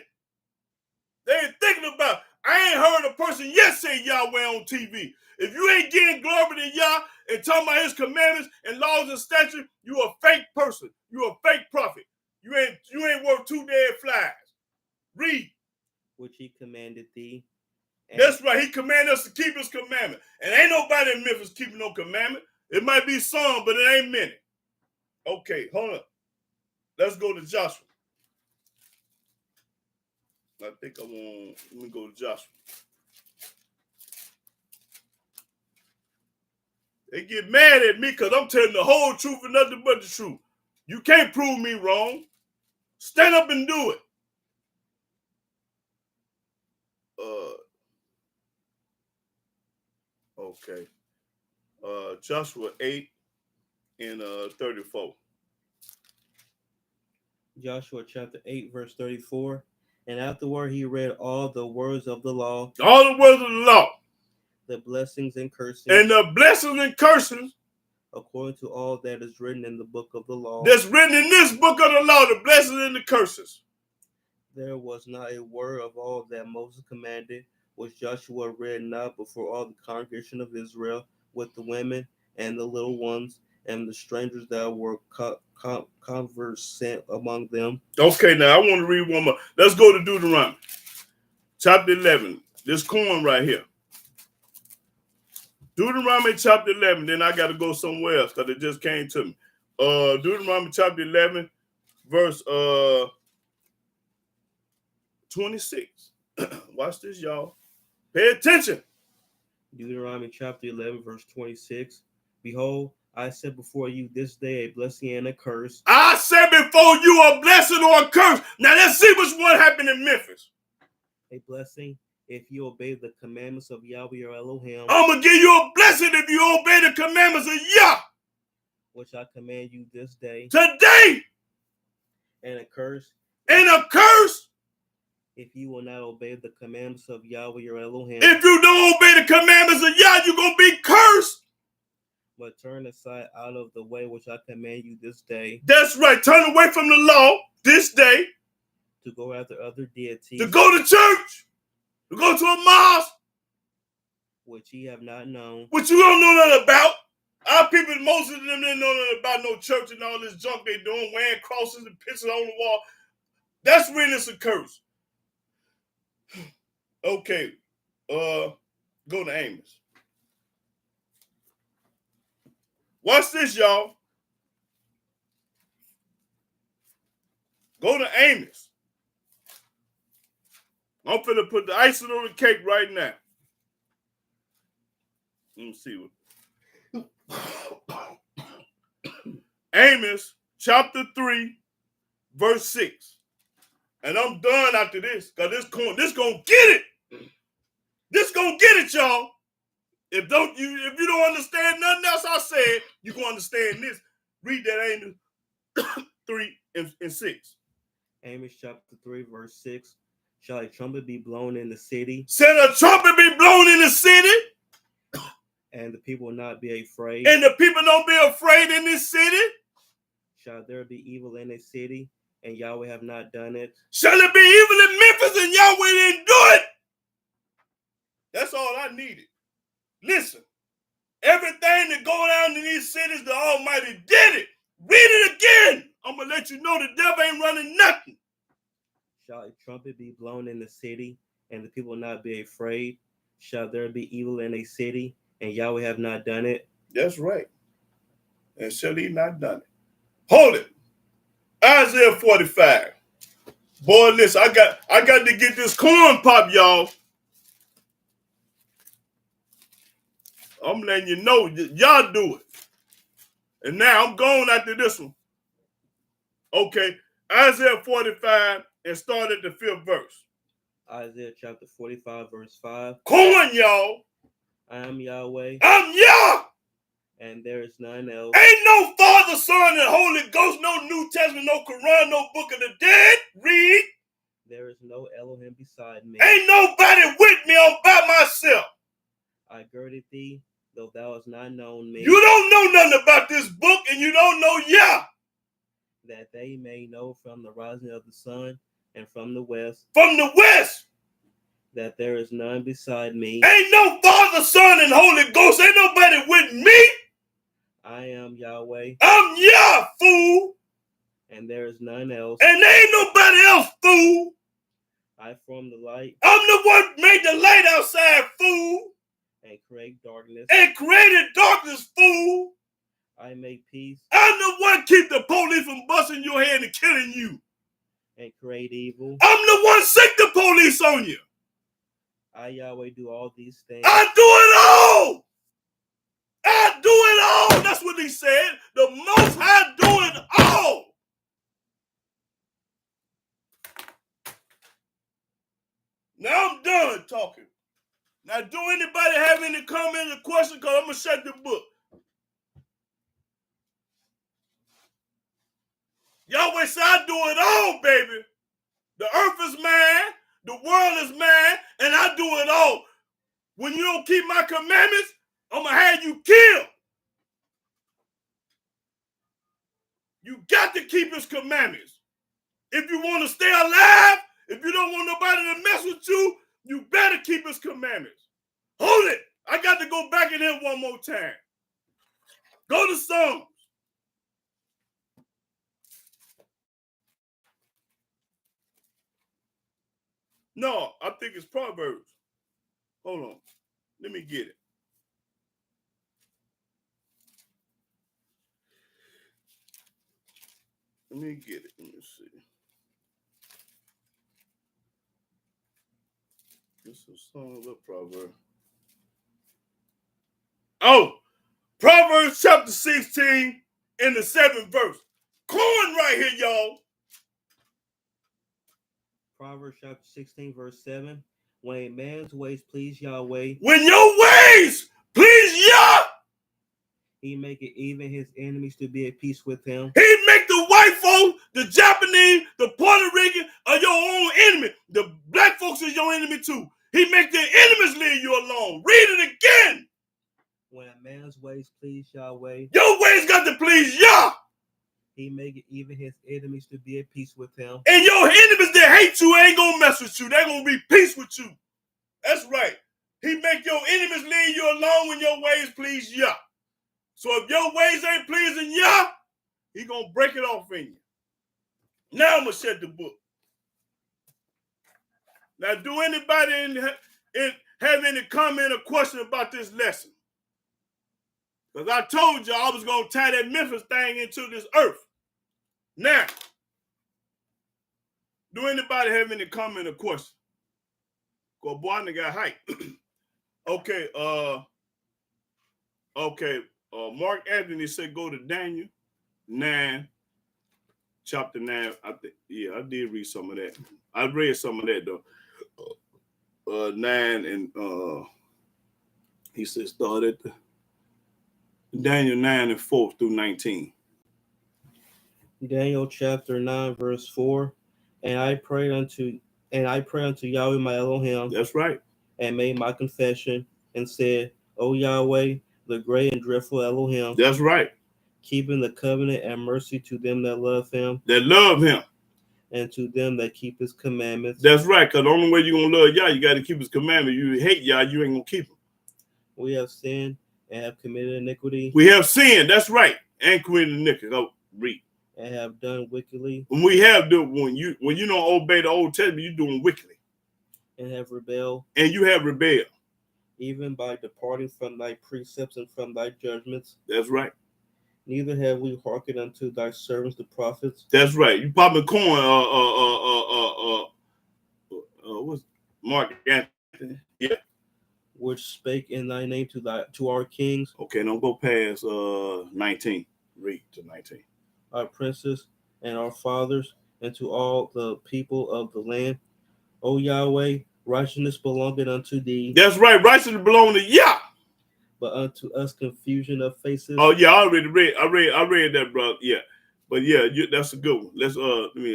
They ain't thinking about. I ain't heard a person yet say Yahweh on TV. If you ain't getting glory to Yah and talking about his commandments and laws and statutes, you a fake person. You a fake prophet. You ain't worth 2 dead flies. Read. Which he commanded thee. That's right. He commanded us to keep his commandment. And ain't nobody in Memphis keeping no commandment. It might be some, but it ain't many. Okay, hold up. Let's go to Joshua. I think let me go to Joshua. They get mad at me because I'm telling the whole truth and nothing but the truth. You can't prove me wrong. Stand up and do it. Okay. Joshua 8 and 34. Joshua chapter 8, verse 34. And afterward he read all the words of the law. All the words of the law. The blessings and cursings. And the blessings and cursings. According to all that is written in the book of the law. That's written in this book of the law, the blessings and the curses. There was not a word of all that Moses commanded, which Joshua read not before all the congregation of Israel, with the women and the little ones and the strangers that were conversant among them. Okay, now I want to read one more. Let's go to Deuteronomy chapter 11. This corn right here. Deuteronomy chapter 11. Then I got to go somewhere else because it just came to me. Deuteronomy chapter 11, verse 26. Watch this, y'all. Pay attention. Deuteronomy chapter 11, verse 26. Behold, I set before you this day a blessing and a curse. I set before you a blessing or a curse. Now let's see which one happened in Memphis. A blessing if you obey the commandments of Yahweh your Elohim. I'm going to give you a blessing if you obey the commandments of Yah. Which I command you this day. Today. And a curse. And a curse. If you will not obey the commandments of Yahweh your Elohim. If you don't obey the commandments of Yah, you're going to be cursed. But turn aside out of the way which I command you this day. That's right. Turn away from the law this day. To go after other deities. To go to church. To go to a mosque. Which ye have not known. Which you don't know nothing about. Our people, most of them didn't know nothing about no church and all this junk they doing, wearing crosses and pictures on the wall. That's really a curse. Okay. Go to Amos. Watch this, y'all. Go to Amos. I'm finna put the icing on the cake right now. Let me see what. Amos chapter 3, verse 6. And I'm done after this, because this gonna get it. This gonna get it, y'all. If you don't understand nothing else I said, you gonna understand this. Read that Amos 3 and 6. Amos chapter 3, verse 6. Shall a trumpet be blown in the city? Shall a trumpet be blown in the city? And the people will not be afraid. And the people don't be afraid in this city? Shall there be evil in a city, and Yahweh have not done it? Shall it be evil in Memphis, and Yahweh didn't do it? That's all I needed. Listen, everything that go down in these cities, the Almighty did it. Read it again. I'm going to let you know the devil ain't running nothing. Shall a trumpet be blown in the city, and the people not be afraid? Shall there be evil in a city, and Yahweh have not done it? That's right. And shall he not done it? Hold it. Isaiah 45. Boy, listen, I got to get this corn pop, y'all. I'm letting you know, y'all do it. And now I'm going after this one. Okay, Isaiah 45 and start at the 5th verse. Isaiah chapter 45, verse 5. Corn, y'all. I am Yahweh, I'm Yah. and there is none else. Ain't no Father, Son, and Holy Ghost, no New Testament, no Quran, no Book of the Dead. Read. There is no Elohim beside me. Ain't nobody with me. I'm by myself. I girded thee, though thou hast not known me. You don't know nothing about this book, and you don't know Yah. That they may know from the rising of the sun and from the west, From the west. that there is none beside me. Ain't no Father, Son, and Holy Ghost. Ain't nobody with me. I am Yahweh, I'm Yah, fool. and there is none else. And there ain't nobody else, fool. I form the light I'm the one made the light outside, fool. and create darkness. And created darkness, fool. I make peace I'm the one keep the police from busting your head and killing you. and create evil. I'm the one sick the police on you. I, Yahweh, do all these things. I do it all. I do it all. That's what he said. The Most High do it all. Now I'm done talking. Now, do anybody have any comment or question? Because I'm going to shut the book. Yahweh said, I do it all, baby. The earth is mine, the world is mine, and I do it all. When you don't keep my commandments, I'm going to have you killed. You got to keep his commandments. If you want to stay alive, if you don't want nobody to mess with you, you better keep his commandments. Hold it. I got to go back in here one more time. Go to Psalms. No, I think it's Proverbs. Hold on. Let me get it. Let me get it. Let me see. This is a song of Proverbs. Oh, Proverbs chapter 16 in the 7th verse. Corn right here, y'all. Proverbs chapter 16, verse 7. When a man's ways please Yahweh, When your ways please Yah, he maketh even his enemies to be at peace with him. he make the white folk, the Japanese, the Puerto Rican are your own enemy. The black folks is your enemy too. He make their enemies leave you alone. Read it again. When a man's ways please Yahweh, Your ways got to please Yah. he maketh even his enemies to be at peace with him. And your enemies that hate you ain't gonna mess with you. They're gonna be peace with you. That's right. He make your enemies leave you alone when your ways please Yah. So if your ways ain't pleasing Yah, he gonna break it off in you. Now I'm gonna shut the book. Now, do anybody have any comment or question about this lesson? Because I told you I was gonna tie that Memphis thing into this earth. Now, do anybody have any comment or question? Go, boy, I got hype. Okay, Mark Anthony said go to Daniel 9, chapter 9. I did read some of that. I read some of that though. 9 and he said start at Daniel 9 and 4 through 19. Daniel chapter 9, verse 4. And I prayed unto Yahweh my Elohim. That's right. And made my confession and said, O Yahweh, the great and dreadful Elohim. That's right. Keeping the covenant and mercy to them that love him. That love him. and to them that keep his commandments. That's right, because the only way you're going to love Yah, you got to keep his commandments. You hate Yah, you ain't going to keep them. We have sinned and have committed iniquity. We have sinned, that's right, and committed iniquity. Oh, read. And have done wickedly. When we have done, when you don't obey the Old Testament, you're doing wickedly. And have rebelled. And you have rebelled. Even by departing from thy precepts and from thy judgments. That's right. Neither have we hearkened unto thy servants the prophets. That's right. You popping corn, what's Mark Anthony? Yeah. Which spake in thy name to our kings. Okay, don't go past 19. Read to 19. Our princes and our fathers, and to all the people of the land. O Yahweh, righteousness belongeth unto thee. That's right, righteousness belongs to Yah. But unto us confusion of faces. Oh yeah, I already read. I read that, brother. Yeah, but yeah, that's a good one. Let's let me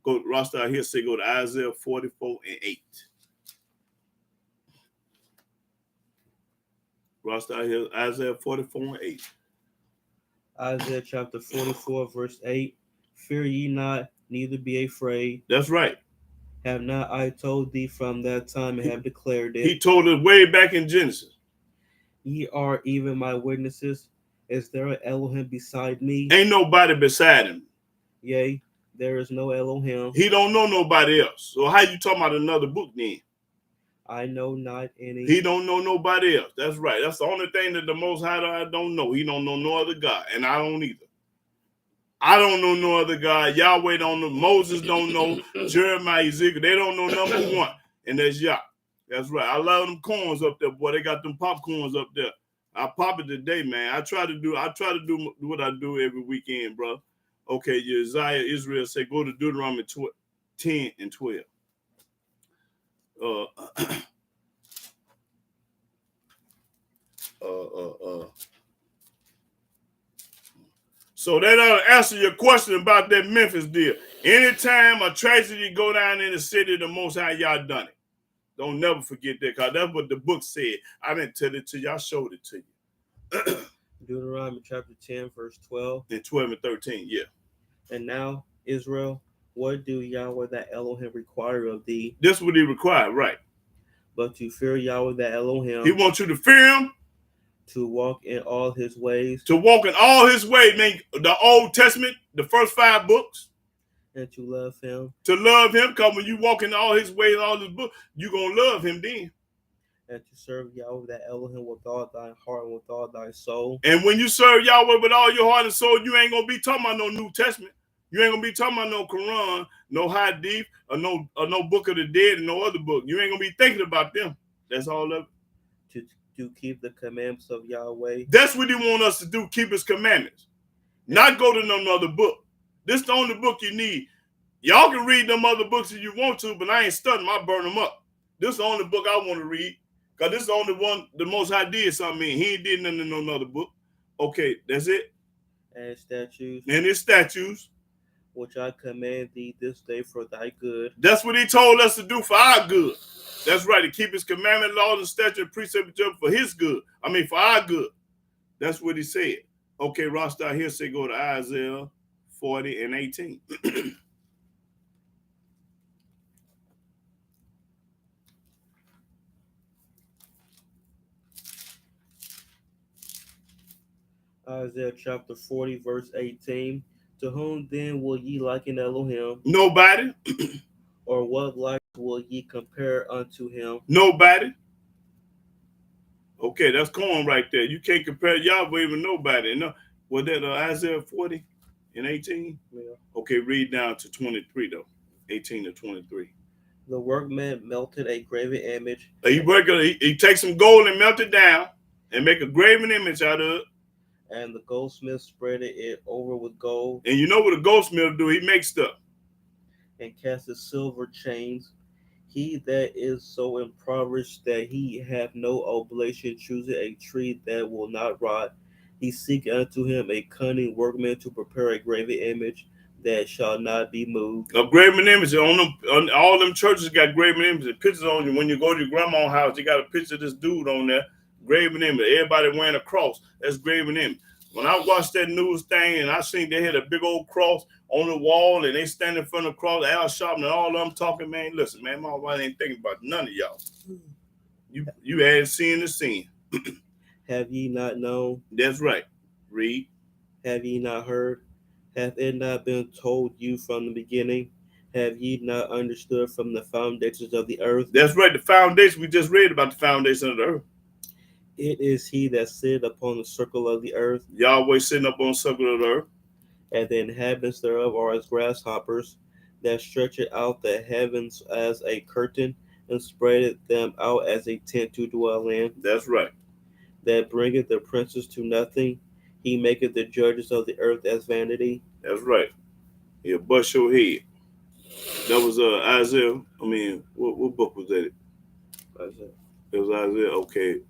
go. Rasta here say go to Isaiah 44 and 8. Rasta here Isaiah 44 and 8. Isaiah chapter 44 verse 8. Fear ye not, neither be afraid. That's right. Have not I told thee from that time and have declared it? He told us way back in Genesis. Ye are even my witnesses. Is there an Elohim beside me? Ain't nobody beside him. Yea, there is no Elohim. He don't know nobody else. So how you talking about another book then? I know not any. He don't know nobody else. That's right. That's the only thing that the Most High don't know. He don't know no other God, and I don't either. I don't know no other God. Yahweh don't know. Moses don't know. Jeremiah, Ezekiel, they don't know number one, and that's Yah. That's right. I love them corns up there, boy. They got them popcorns up there. I pop it today, man. I try to do what I do every weekend, bro. Okay, Isaiah, Israel say go to Deuteronomy 10 and 12. So that ought to answer your question about that Memphis deal. Anytime a tragedy go down in the city, the Most High Yah done it. Don't never forget that, because that's what the book said. I didn't tell it to you. I showed it to you. Deuteronomy chapter 10, verse 12. And 12 and 13, yeah. And now, Israel, what do Yahweh that Elohim require of thee? This is what he required, right? But to fear Yahweh that Elohim. He wants you to fear him. To walk in all his ways. To walk in all his ways, mean the Old Testament, the first 5 books. And to love him. To love him, because when you walk in all his ways, all his books, you're going to love him then. And to serve Yahweh that Elohim with all thy heart and with all thy soul. And when you serve Yahweh with all your heart and soul, you ain't going to be talking about no New Testament. You ain't going to be talking about no Quran, no Hadith, or no Book of the Dead, and no other book. You ain't going to be thinking about them. That's all of it. To keep the commandments of Yahweh. That's what he want us to do, keep his commandments. Not go to no other book. This is the only book you need. Y'all can read them other books if you want to, but I ain't studying them. I burn them up. This is the only book I want to read, because this is the only one the Most High did something in. He ain't did nothing in no other book. Okay, that's it. And his statutes. And his statutes. Which I command thee this day for thy good. That's what he told us to do for our good. That's right, to keep his commandment, laws, and statutes, and precepts for his good. I mean, for our good. That's what he said. Okay, Rasta here say go to Isaiah 40 and 18. Isaiah chapter 40, verse 18. To whom then will ye liken Elohim? Nobody. Or what like will ye compare unto him? Nobody. Okay, that's corn right there. You can't compare Yahweh with nobody. No, was that Isaiah 40 and 18? Yeah. Okay, read down to 23 though. 18 to 23. The workman melted a graven image. He takes some gold and melt it down and make a graven image out of it. And the goldsmith spread it over with gold. And you know what a goldsmith do? He makes stuff. And casteth silver chains. He that is so impoverished that he have no oblation chooseth a tree that will not rot. He seek unto him a cunning workman to prepare a graven image that shall not be moved. A graven image on them. On all them churches got graven images. Pictures on you. When you go to your grandma's house, you got a picture of this dude on there. Graven image. Everybody wearing a cross. That's graven image. When I watched that news thing and I seen they had a big old cross on the wall and they stand in front of the cross, Al Sharpton and all of them talking, man, listen, man, my wife ain't thinking about none of y'all. You hadn't seen the scene. Have ye not known? That's right. Read. Have ye not heard? Hath it not been told you from the beginning? Have ye not understood from the foundations of the earth? That's right. The foundation, we just read about the foundation of the earth. It is he that sitteth upon the circle of the earth, Yahweh sitting up on the circle of the earth. and the inhabitants thereof are as grasshoppers, that stretcheth out the heavens as a curtain, and spreadeth them out as a tent to dwell in. That's right. That bringeth the princes to nothing. He maketh the judges of the earth as vanity. That's right. He'll bust your head. That was Isaiah. I mean, what book was that? Isaiah. It was Isaiah. Okay,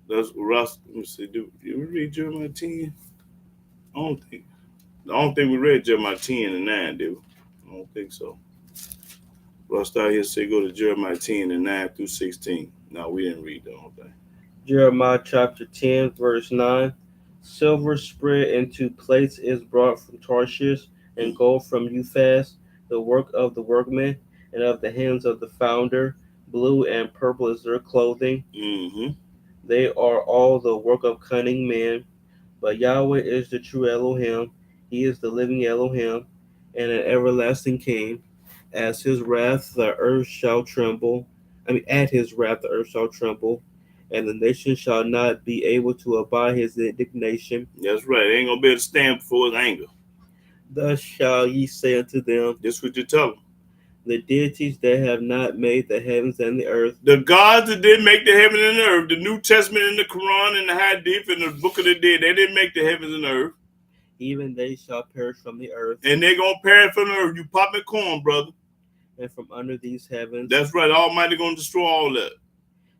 that's Ross. Let me see. Do you read Jeremiah 10? I don't think we read Jeremiah 10 and 9, did we? I don't think so. Ross out here say go to Jeremiah 10 and 9 through 16. No, we didn't read the whole thing. Jeremiah chapter 10, verse 9. Silver spread into plates is brought from Tarshish, and gold from Uphaz, the work of the workman, and of the hands of the founder. Blue and purple is their clothing. Mm-hmm. They are all the work of cunning men. But Yahweh is the true Elohim. He is the living Elohim, and an everlasting King. As his wrath the earth shall tremble. At his wrath the earth shall tremble, and the nation shall not be able to abide his indignation. That's right. They ain't gonna be able to stand before his anger. Thus shall ye say unto them, That's what you tell them. the deities that have not made the heavens and the earth, the gods that did make the heaven and the earth, the New Testament and the Quran and the Hadith and the Book of the Dead, they didn't make the heavens and the earth. even they shall perish from the earth, and they're gonna perish from the earth. You popping corn, brother. and from under these heavens. That's right. Almighty gonna destroy all that.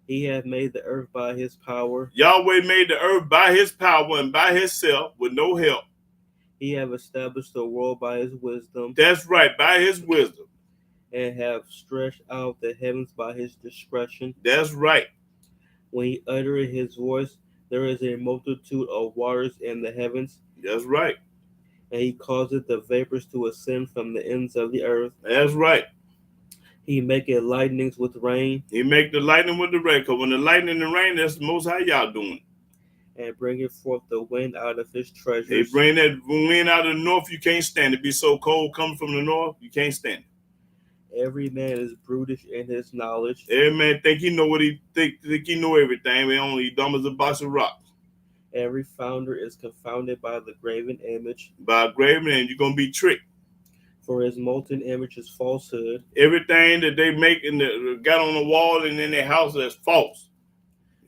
He hath made the earth by his power. Yahweh made the earth by his power and by himself with no help. He have established the world by his wisdom. That's right, by his wisdom. And have stretched out the heavens by his discretion. That's right. When he uttereth his voice, there is a multitude of waters in the heavens. That's right. And he causeth the vapors to ascend from the ends of the earth. That's right. He maketh lightnings with rain. He make the lightning with the rain. Because when the lightning and the rain, that's the most high y'all doing. And bringeth forth the wind out of his treasures. They bring that wind out of the north, you can't stand it. Be so cold coming from the north, you can't stand it. Every man is brutish in his knowledge. Every man think he know what he think he know everything. They only dumb as a box of rocks. Every founder is confounded by the graven image. By a graven image, you're gonna be tricked. For his molten image is falsehood. Everything that they make and got on the wall and in their house is false.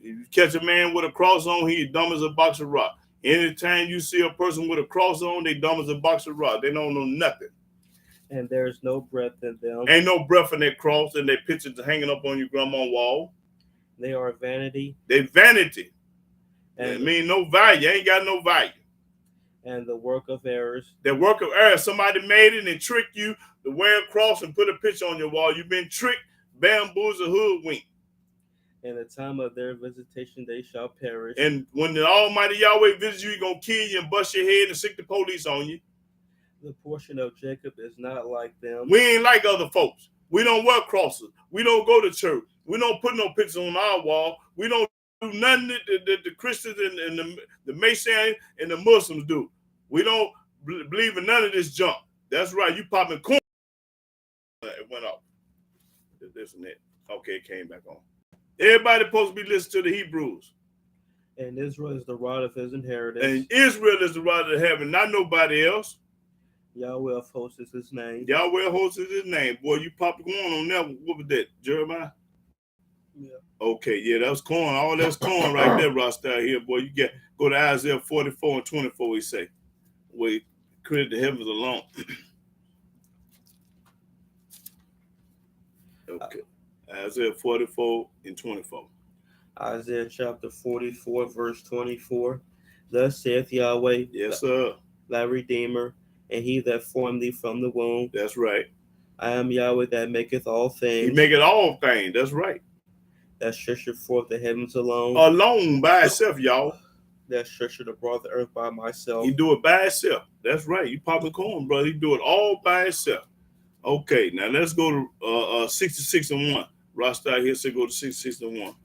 If you catch a man with a cross on, he's dumb as a box of rock. Anytime you see a person with a cross on, they dumb as a box of rock. They don't know nothing. And there is no breath in them. Ain't no breath in that cross and their pictures hanging up on your grandma's wall. They are vanity. They vanity. And it mean no value. Ain't got no value. And the work of errors. The work of errors. Somebody made it and tricked you to wear a cross and put a picture on your wall. You've been tricked, bamboozled, hoodwinked. In the time of their visitation, they shall perish. And when the Almighty Yahweh visits you, he's going to kill you and bust your head and sick the police on you. The portion of Jacob is not like them. We ain't like other folks. We don't wear crosses. We don't go to church. We don't put no pictures on our wall. We don't do nothing that the Christians and the Masons and the Muslims do. We don't believe in none of this junk. That's right. You popping corn. It went off. This and that. Okay, it came back on. Everybody supposed to be listening to the Hebrews. And Israel is the rod of his inheritance. And Israel is the rod of heaven, not nobody else. Yahweh of hosts is his name. Yahweh of hosts is his name. Boy, you popped going on that. What was that? Jeremiah? Yeah. Okay, yeah, that was corn. All that's corn right there, Ross, out here, boy. You go to Isaiah 44 and 24, he say. Where he created the heavens alone. Okay. Isaiah 44 and 24. Isaiah chapter 44, verse 24. Thus saith Yahweh, yes, sir, thy Redeemer, and he that formed thee from the womb. That's right. I am Yahweh that maketh all things. He maketh all things. That's right. That stretcheth forth the heavens alone. Alone by itself, y'all. that stretched abroad the earth by myself. He do it by himself. That's right. You popping corn, brother. He do it all by himself. Okay, now let's go to 66 and 1. Rasta here said go to 66 and 1.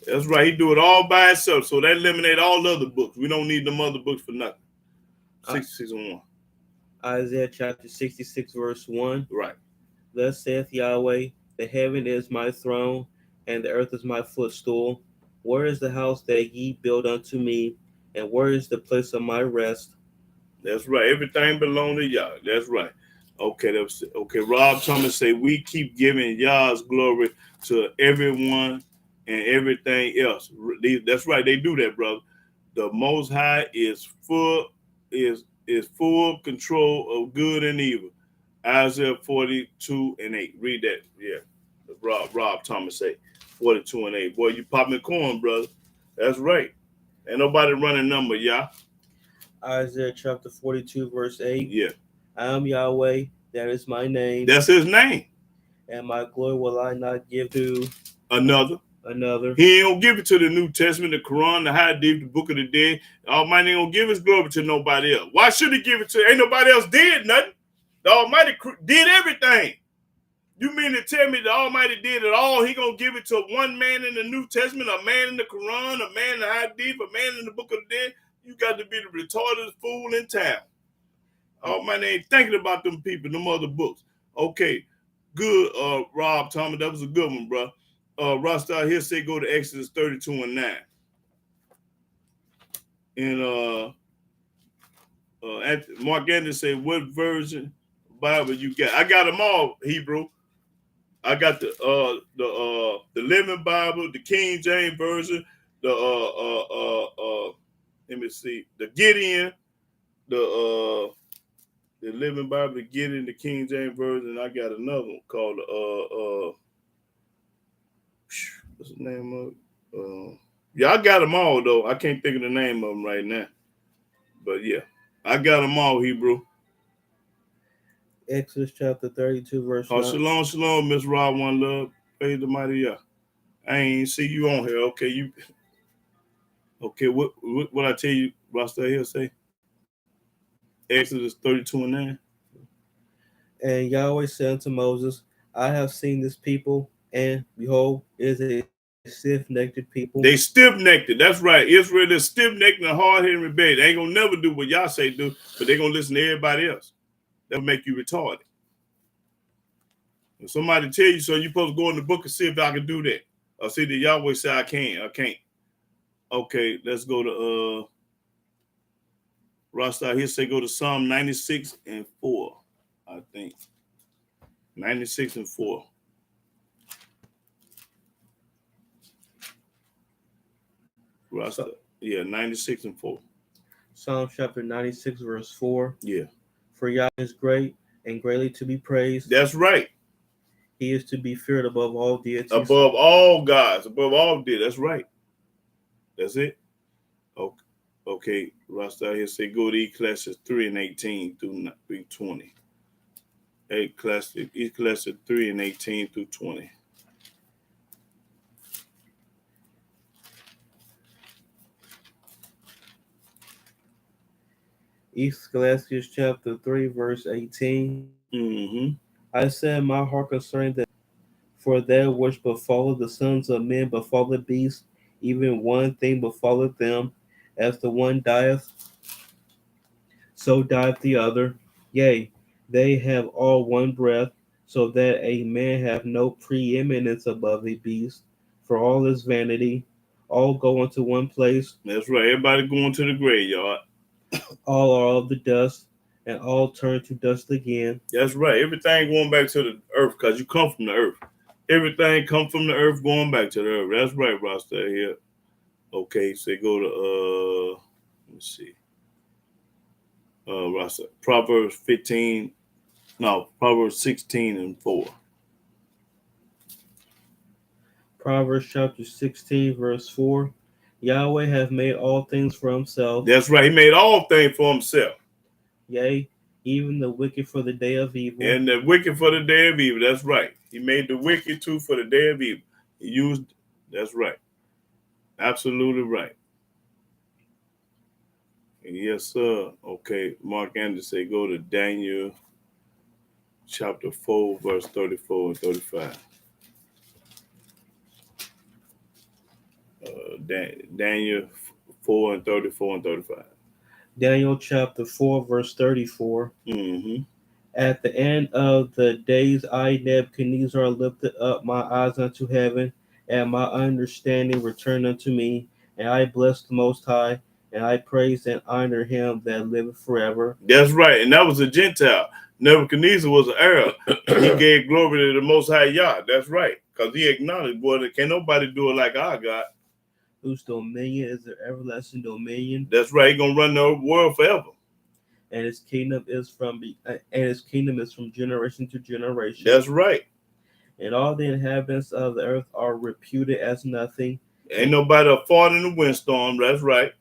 That's right. He do it all by himself. So that eliminate all the other books. We don't need them other books for nothing. 66 and 1. Isaiah chapter 66, verse 1. Right. Thus saith Yahweh, the heaven is my throne, and the earth is my footstool. Where is the house that ye build unto me, and where is the place of my rest? That's right. Everything belong to Yah. That's right. Okay, okay. Rob Thomas say we keep giving Yah's glory to everyone and everything else. That's right. They do that, brother. The Most High is full control of good and evil. Isaiah 42 and 8. Read that. Yeah. Rob Thomas say 42 and 8. Boy, you popping corn, brother. That's right. Ain't nobody running number, Yah. Isaiah chapter 42, verse 8. Yeah. I am Yahweh, that is my name. That's his name. And my glory will I not give to another. He ain't gonna give it to the New Testament, the Quran, the Hadith, the Book of the Dead. Almighty ain't gonna give his glory to nobody else. Why should he give it to? Ain't nobody else did nothing. The Almighty did everything. You mean to tell me the Almighty did it all? He gonna give it to one man in the New Testament, a man in the Quran, a man in the Hadith, a man in the Book of the Dead? You got to be the retarded fool in town. Almighty ain't thinking about them people, them other books. Okay, good, Rob Thomas. That was a good one, bro. Rasta here say go to Exodus 32 and 9. And Mark Anderson say, what version Bible you got? I got them all, Hebrew. I got the Living Bible, the King James version, let me see, the Gideon, the Living Bible, the Gideon, the King James version. I got another one called what's the name of it? Yeah, I got them all though. I can't think of the name of them right now. But yeah, I got them all, Hebrew. Exodus chapter 32, verse 9. Shalom, Miss Rob One Love. Praise the mighty Yah. I ain't see you on here. Okay, what I tell you, Rasta here say? Exodus 32 and 9. And Yahweh said unto Moses, I have seen this people, and behold, it is a stiff-necked people. They stiff-necked. That's right. Israel is stiff-necked and hard-headed and rebellious. They ain't gonna never do what y'all say do, but they gonna listen to everybody else. That'll make you retarded. If somebody tell you so, you supposed to go in the book and see if I can do that. Or see that Yahweh say I can't. Okay, let's go to Rasta here say go to Psalm 96 and 4, I think. 96 and 4. Rasta, yeah, 96 and 4. Psalm chapter 96, verse 4. Yeah. For Yahweh is great and greatly to be praised. That's right. He is to be feared above all deities. Above all gods, above all deities. That's right. That's it. Okay. Rasta here say go to Ecclesiastes 3 and 18 through 20. Ecclesiastes 3 and 18 through 20. Ecclesiastes chapter 3, verse 18. Mm-hmm. I said my heart concerning that, for that which befalleth the sons of men befalleth beasts, even one thing befalleth them. As the one dieth, so dieth the other. Yea, they have all one breath, so that a man have no preeminence above a beast. For all is vanity, all go unto one place. That's right. Everybody going to the graveyard. All are of the dust, and all turn to dust again. That's right. Everything going back to the earth because you come from the earth. Everything come from the earth going back to the earth. That's right, Rasta here. Okay, so go to let's see. Rasta. Proverbs 16 and 4. Proverbs chapter 16, verse 4. Yahweh hath made all things for himself. That's right. He made all things for himself. Yea, even the wicked for the day of evil. And the wicked for the day of evil. That's right. He made the wicked too for the day of evil. He used, that's right. Absolutely right. Yes, sir. Okay, Mark Anderson say go to Daniel chapter 4, verse 34 and 35. Daniel 4 and 34 and 35. Daniel chapter 4, verse 34. Mm-hmm. At the end of the days, I, Nebuchadnezzar, lifted up my eyes unto heaven, and my understanding returned unto me, and I blessed the Most High, and I praised and honored him that liveth forever. That's right. And that was a Gentile. Nebuchadnezzar was an Arab. He gave glory to the Most High Yah. That's right. Because he acknowledged, boy, that can't nobody do it like our God. Whose dominion is the everlasting dominion. That's right. He's going to run the world forever. And his kingdom is from generation to generation. That's right. And all the inhabitants of the earth are reputed as nothing. Ain't nobody fought in the windstorm. That's right.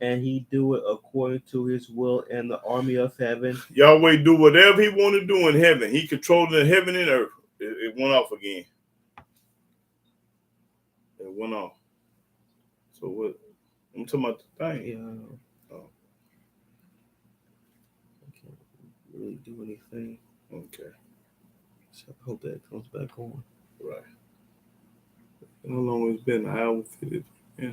And he do it according to his will in the army of heaven. Yahweh do whatever he want to do in heaven. He controls the heaven and earth. It went off again. It went off. So what? I'm talking about the thing. Yeah. Oh. I can't really do anything. Okay. So I hope that comes back on. Right. How long it's been? An hour 50. Yeah.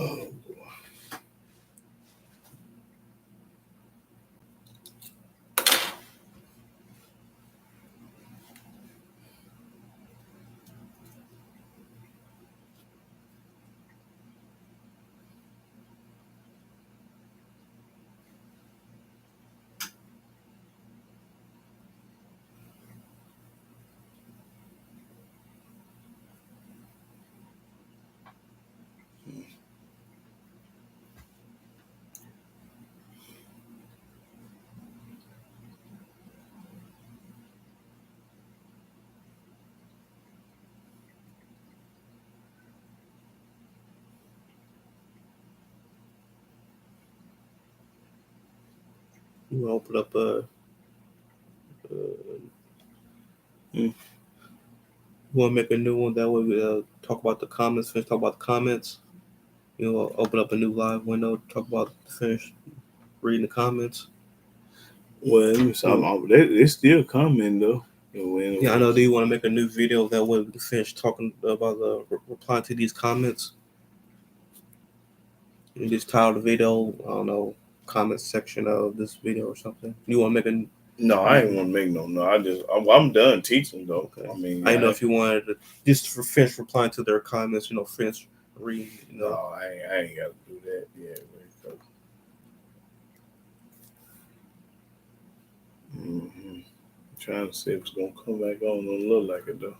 Oh boy. You want to open up a. You want to make a new one that way we talk about the comments. Finish talk about the comments. You know, open up a new live window. Talk about finish reading the comments. Well, it's still coming though. Yeah, I know. Do you want to make a new video that way we can finish talking about replying to these comments? You just title the video, I don't know, comment section of this video or something. You want to make a? No, I ain't want to make no. I'm done teaching though. Okay. I mean, I know if you wanted to just finish replying to their comments, finish reading. No, I ain't got to do that. Yeah. Mm-hmm. Trying to see if it's gonna come back on. Don't look like it though.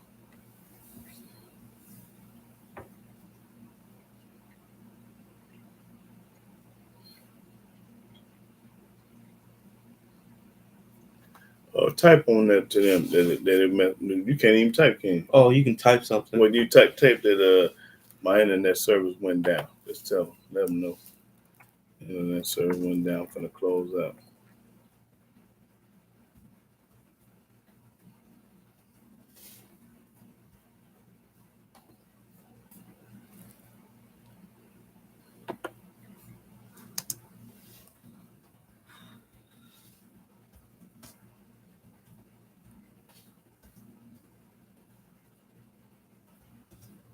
Type on that to them you can't even type, can you? Oh, you can type something. When you type that my internet service went down. Just tell them, let them know. Internet service went down. I'm gonna close out.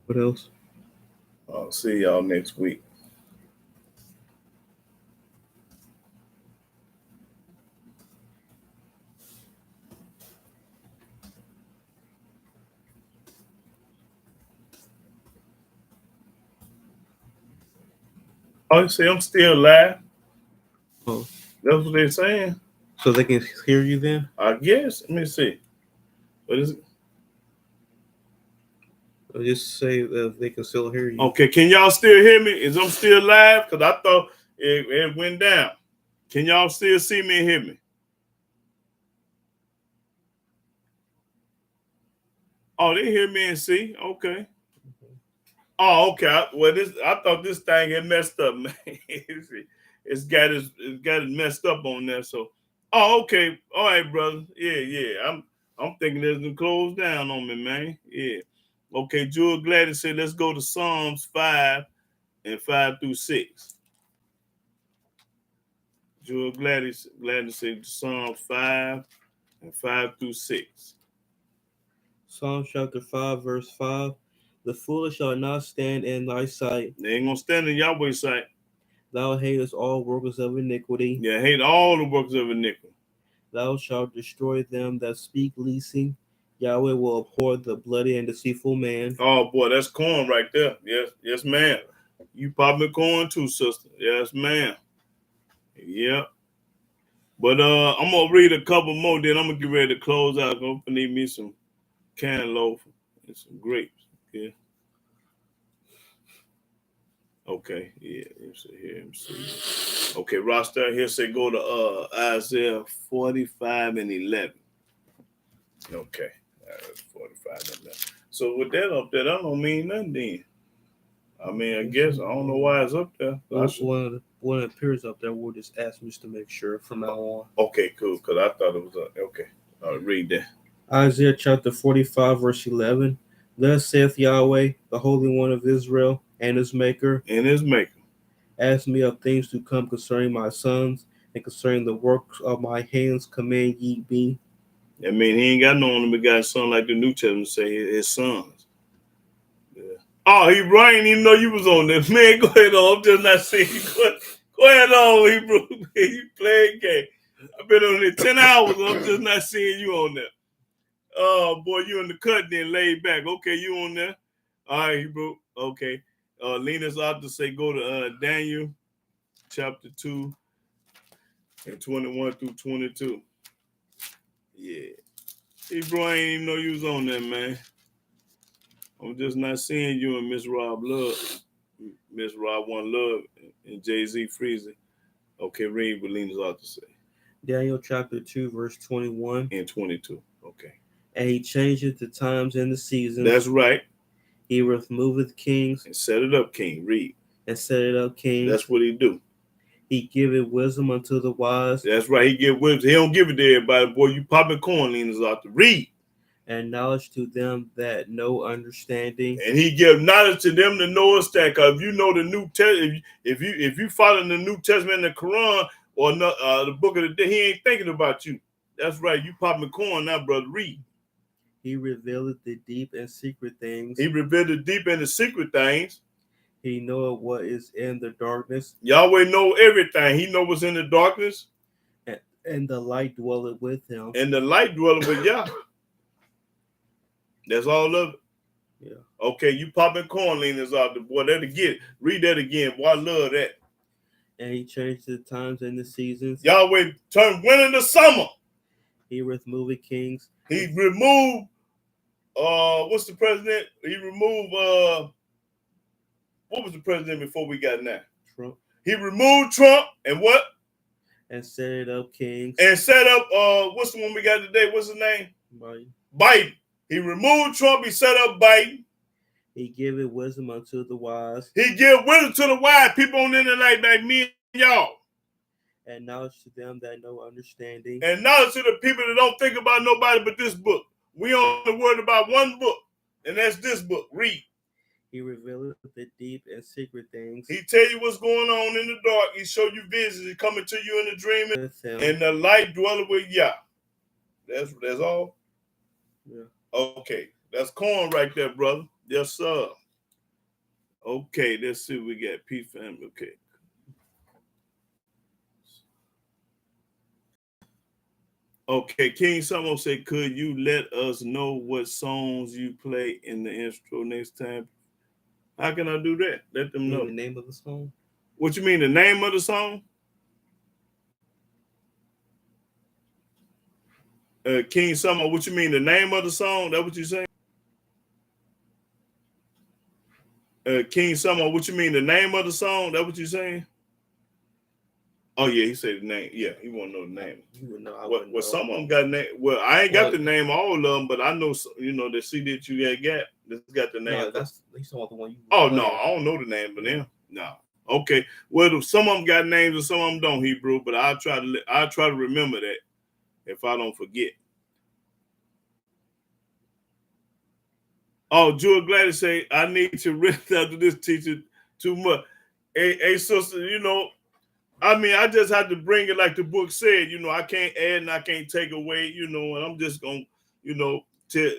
What else? I'll see y'all next week. Oh, you see, I'm still live. Oh, that's what they're saying. So they can hear you then? I guess. Let me see. What is it? I'll just say that they can still hear you. Okay, can y'all still hear me? Is I'm still live? Because I thought it went down. Can y'all still see me and hear me? Oh, they hear me and see. Okay. Oh, okay. I thought this thing had messed up, man. it's got it messed up on there. So, oh, okay. All right, brother. Yeah. I'm thinking there's been closed down on me, man. Yeah. Okay, Jewel Gladys said, let's go to Psalms 5 and 5 through 6. Jewel Gladys said Psalms 5 and 5 through 6. Psalms chapter 5, verse 5. The foolish shall not stand in thy sight. They ain't gonna stand in Yahweh's sight. Thou hatest all workers of iniquity. Yeah, hate all the works of iniquity. Thou shalt destroy them that speak leasing. Yahweh will abhor the bloody and deceitful man. Oh boy, that's corn right there. Yes, ma'am. You popping corn too, sister. Yes, ma'am. Yep. But I'm gonna read a couple more, then I'm gonna get ready to close out. I'm gonna need me some cantaloupe and some grapes. Yeah. Okay. Yeah. Let me see. Okay, Roster here say go to Isaiah 45 and 11. Okay. 45 and 11. So with that up there, that don't mean nothing then. I mean, I guess I don't know why it's up there. When it appears up there, we'll just ask me to make sure from now on. Okay, cool. Because I thought it was okay. Read that. Isaiah chapter 45, verse 11. Thus saith Yahweh, the Holy One of Israel, and his Maker. Ask me of things to come concerning my sons, and concerning the works of my hands command ye be. I mean, he ain't got no only begotten son like the New Testament say his sons. Yeah. Oh, he right. I didn't even know you was on there. Man, go ahead on. I'm just not seeing you. Go ahead on, Hebrew. You playing game. I've been on there 10 hours. I'm just not seeing you on there. Oh, boy, you in the cut then, laid back. Okay, you on there. All right, Hebrew. Okay. Lena's out to say go to Daniel chapter 2 and 21 through 22. Yeah. Hebrew, I ain't even know you was on there, man. I'm just not seeing you and Miss Rob Love. Miss Rob One Love and Jay-Z Freezy. Okay, read what Lena's out to say. Daniel chapter 2, verse 21 and 22. Okay. And he changeth the times and the seasons. That's right. He removeth kings. And set it up, King. Read. And set it up, kings. That's what he do. He giveth wisdom unto the wise. That's right. He give wisdom. He don't give it to everybody. Boy, you popping corn, Lena's out to read. And knowledge to them that know understanding. And he give knowledge to them that know understanding. Because if you know the New Testament, if you follow the New Testament and the Quran or the book of the day, he ain't thinking about you. That's right. You popping corn now, brother. Read. He revealeth the deep and secret things. He revealed the deep and the secret things. He knoweth what is in the darkness. Yahweh know everything. He know what's in the darkness. And the light dwelleth with him. And the light dwelleth with Yah. That's all of it. Yeah. Okay, you popping corn, Lena's out the boy. That'll get it. Read that again. Boy, I love that. And he changed the times and the seasons. Yahweh turned winter to summer. He removed kings. He removed what's the president? He removed what was the president before we got now? Trump. He removed Trump and what? And set it up kings. And set up what's the one we got today? What's his name? Biden. He removed Trump, he set up Biden. He giveth wisdom unto the wise. He give wisdom to the wise. People on the internet like me and y'all. And knowledge to them that know understanding. And knowledge to the people that don't think about nobody but this book. We only worried about one book, and that's this book. Read. He revealeth the deep and secret things. He tell you what's going on in the dark. He show you visions. He coming to you in the dreaming. And the light dwelleth with Yah. That's all? Yeah. Okay. That's corn right there, brother. Yes, sir. Okay, let's see what we got. Peace family. Okay. Okay, King Samo said, could you let us know what songs you play in the intro next time? How can I do that? Let them know. The name of the song? What you mean, the name of the song? King Samo, what you mean, the name of the song? That what you saying? King Samo, what you mean, the name of the song? That what you saying? Oh yeah, he said the name. Yeah, he want to know the name. You would know. I Well, wouldn't know. some of them got name. Well, I ain't got Well, the name all of them, but I know the CD that you got. This got the name. no, that's he's talking about the one you Oh were no, playing. I don't know the name of them. No. Okay. Well, some of them got names and some of them don't, Hebrew. But I try to remember that if I don't forget. Oh, Jewel Gladys say I need to rest after this teacher too much. Hey, sister, I mean, I just have to bring it like the book said. I can't add and I can't take away. And I'm just gonna, tell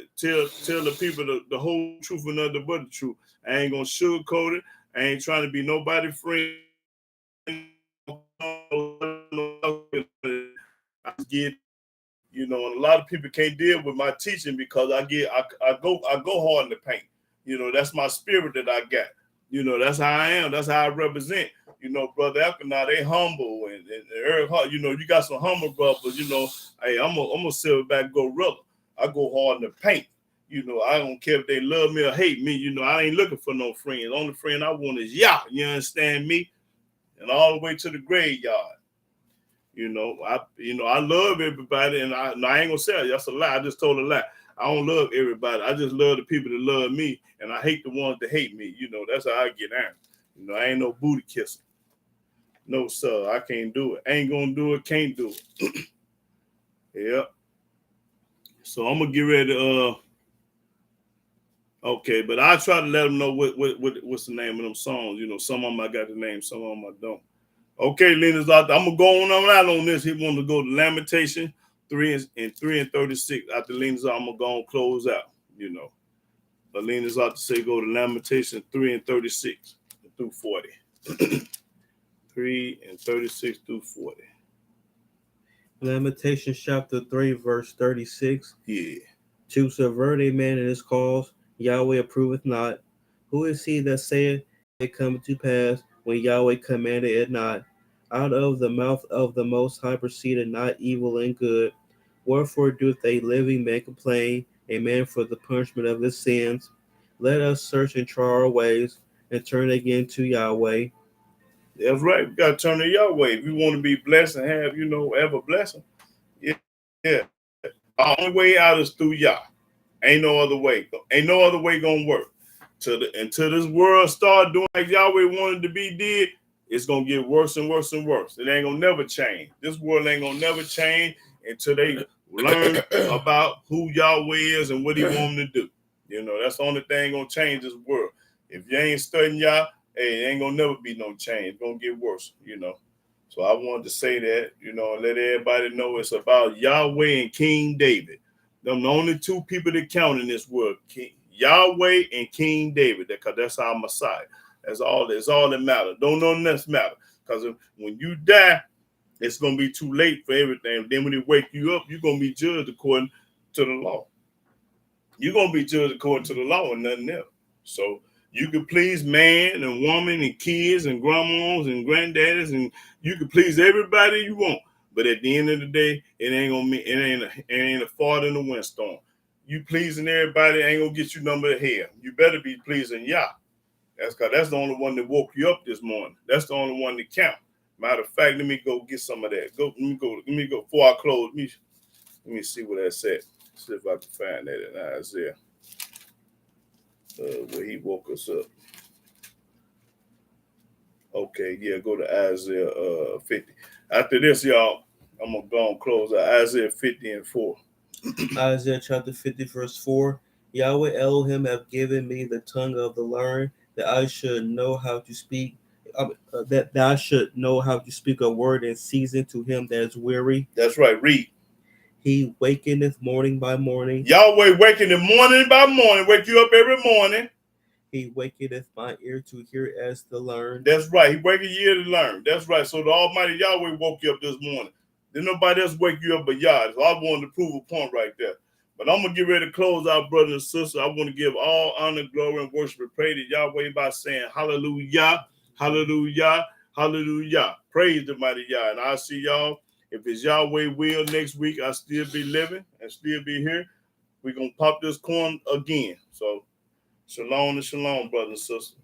the people the whole truth and nothing but the truth. I ain't gonna sugarcoat it. I ain't trying to be nobody friend. I get, and a lot of people can't deal with my teaching because I go hard in the paint. That's my spirit that I got. That's how I am. That's how I represent. Brother Elkanah, they humble and Eric Hart, you got some humble brothers, hey, I'm a silverback gorilla. I go hard in the paint. I don't care if they love me or hate me. I ain't looking for no friends. The only friend I want is Yah. You understand me? And all the way to the graveyard. I love everybody, and I ain't gonna say it. That's a lie. I just told a lie. I don't love everybody. I just love the people that love me, and I hate the ones that hate me. That's how I get down. I ain't no booty kisser. No, sir, I can't do it. Ain't gonna do it. Can't do it. Yep. So I'm gonna get ready to. Okay, but I try to let them know what's the name of them songs. Some of them I got the name, some of them I don't. Okay, Lena's out there. I'm gonna go on out on this. He wanted to go to Lamentation 3 and 36. After Lena's out, I'm gonna go and close out. But Lena's out to say go to Lamentation 3 and 36 through 40. 3 and 36 through 40. Lamentations chapter 3, verse 36. Yeah. To subvert a man in his cause, Yahweh approveth not. Who is he that saith it cometh to pass when Yahweh commanded it not? Out of the mouth of the Most High proceeded not evil and good. Wherefore doth a living man complain, a man for the punishment of his sins? Let us search and try our ways, and turn again to Yahweh. That's right. We got to turn to Yahweh. If we want to be blessed and have, ever blessing. Yeah. Our only way out is through Yah. Ain't no other way. Ain't no other way gonna work. Until this world start doing like Yahweh wanted to be did, it's gonna get worse and worse and worse. It ain't gonna never change. This world ain't gonna never change until they learn about who Yahweh is and what he want them to do. That's the only thing gonna change this world. If you ain't studying Yah, hey, it ain't gonna never be no change. It's gonna get worse, So I wanted to say that, and let everybody know it's about Yahweh and King David. Them the only two people that count in this world, Yahweh and King David, because that's our Messiah. That's all that matters. Don't know nothing matter. Because when you die, it's going to be too late for everything. Then when they wake you up, you're going to be judged according to the law. You're going to be judged according to the law and nothing else. So you can please man and woman and kids and grandmas and granddaddies, and you can please everybody you want. But at the end of the day, it ain't a fart in the windstorm. You pleasing everybody ain't gonna get you number of hell. You better be pleasing Yah. That's the only one that woke you up this morning. That's the only one that count. Matter of fact, let me go get some of that. Let me go before I close. Let me see what that said. See if I can find that in Isaiah. Where he woke us up. Okay, yeah, go to Isaiah 50. After this, y'all, I'm gonna go and close out Isaiah 50 and 4. Isaiah chapter 50, verse 4. Yahweh Elohim have given me the tongue of the learned, that I should know how to speak, that I should know how to speak a word in season to him that is weary. That's right, read. He wakeneth morning by morning. Yahweh waking the morning by morning, wake you up every morning. He wakeneth my ear to hear as the learned. That's right. He waking your ear to learn. That's right. So the Almighty Yahweh woke you up this morning. Didn't nobody else wake you up but Yah. So I wanted to prove a point right there. But I'm going to get ready to close out, brothers and sisters. I want to give all honor, glory, and worship and praise to Yahweh by saying hallelujah, hallelujah, hallelujah. Praise the mighty Yah. And I'll see y'all. If it's Yahweh will, next week I'll still be living and still be here. We're going to pop this corn again. So shalom and shalom, brothers and sisters.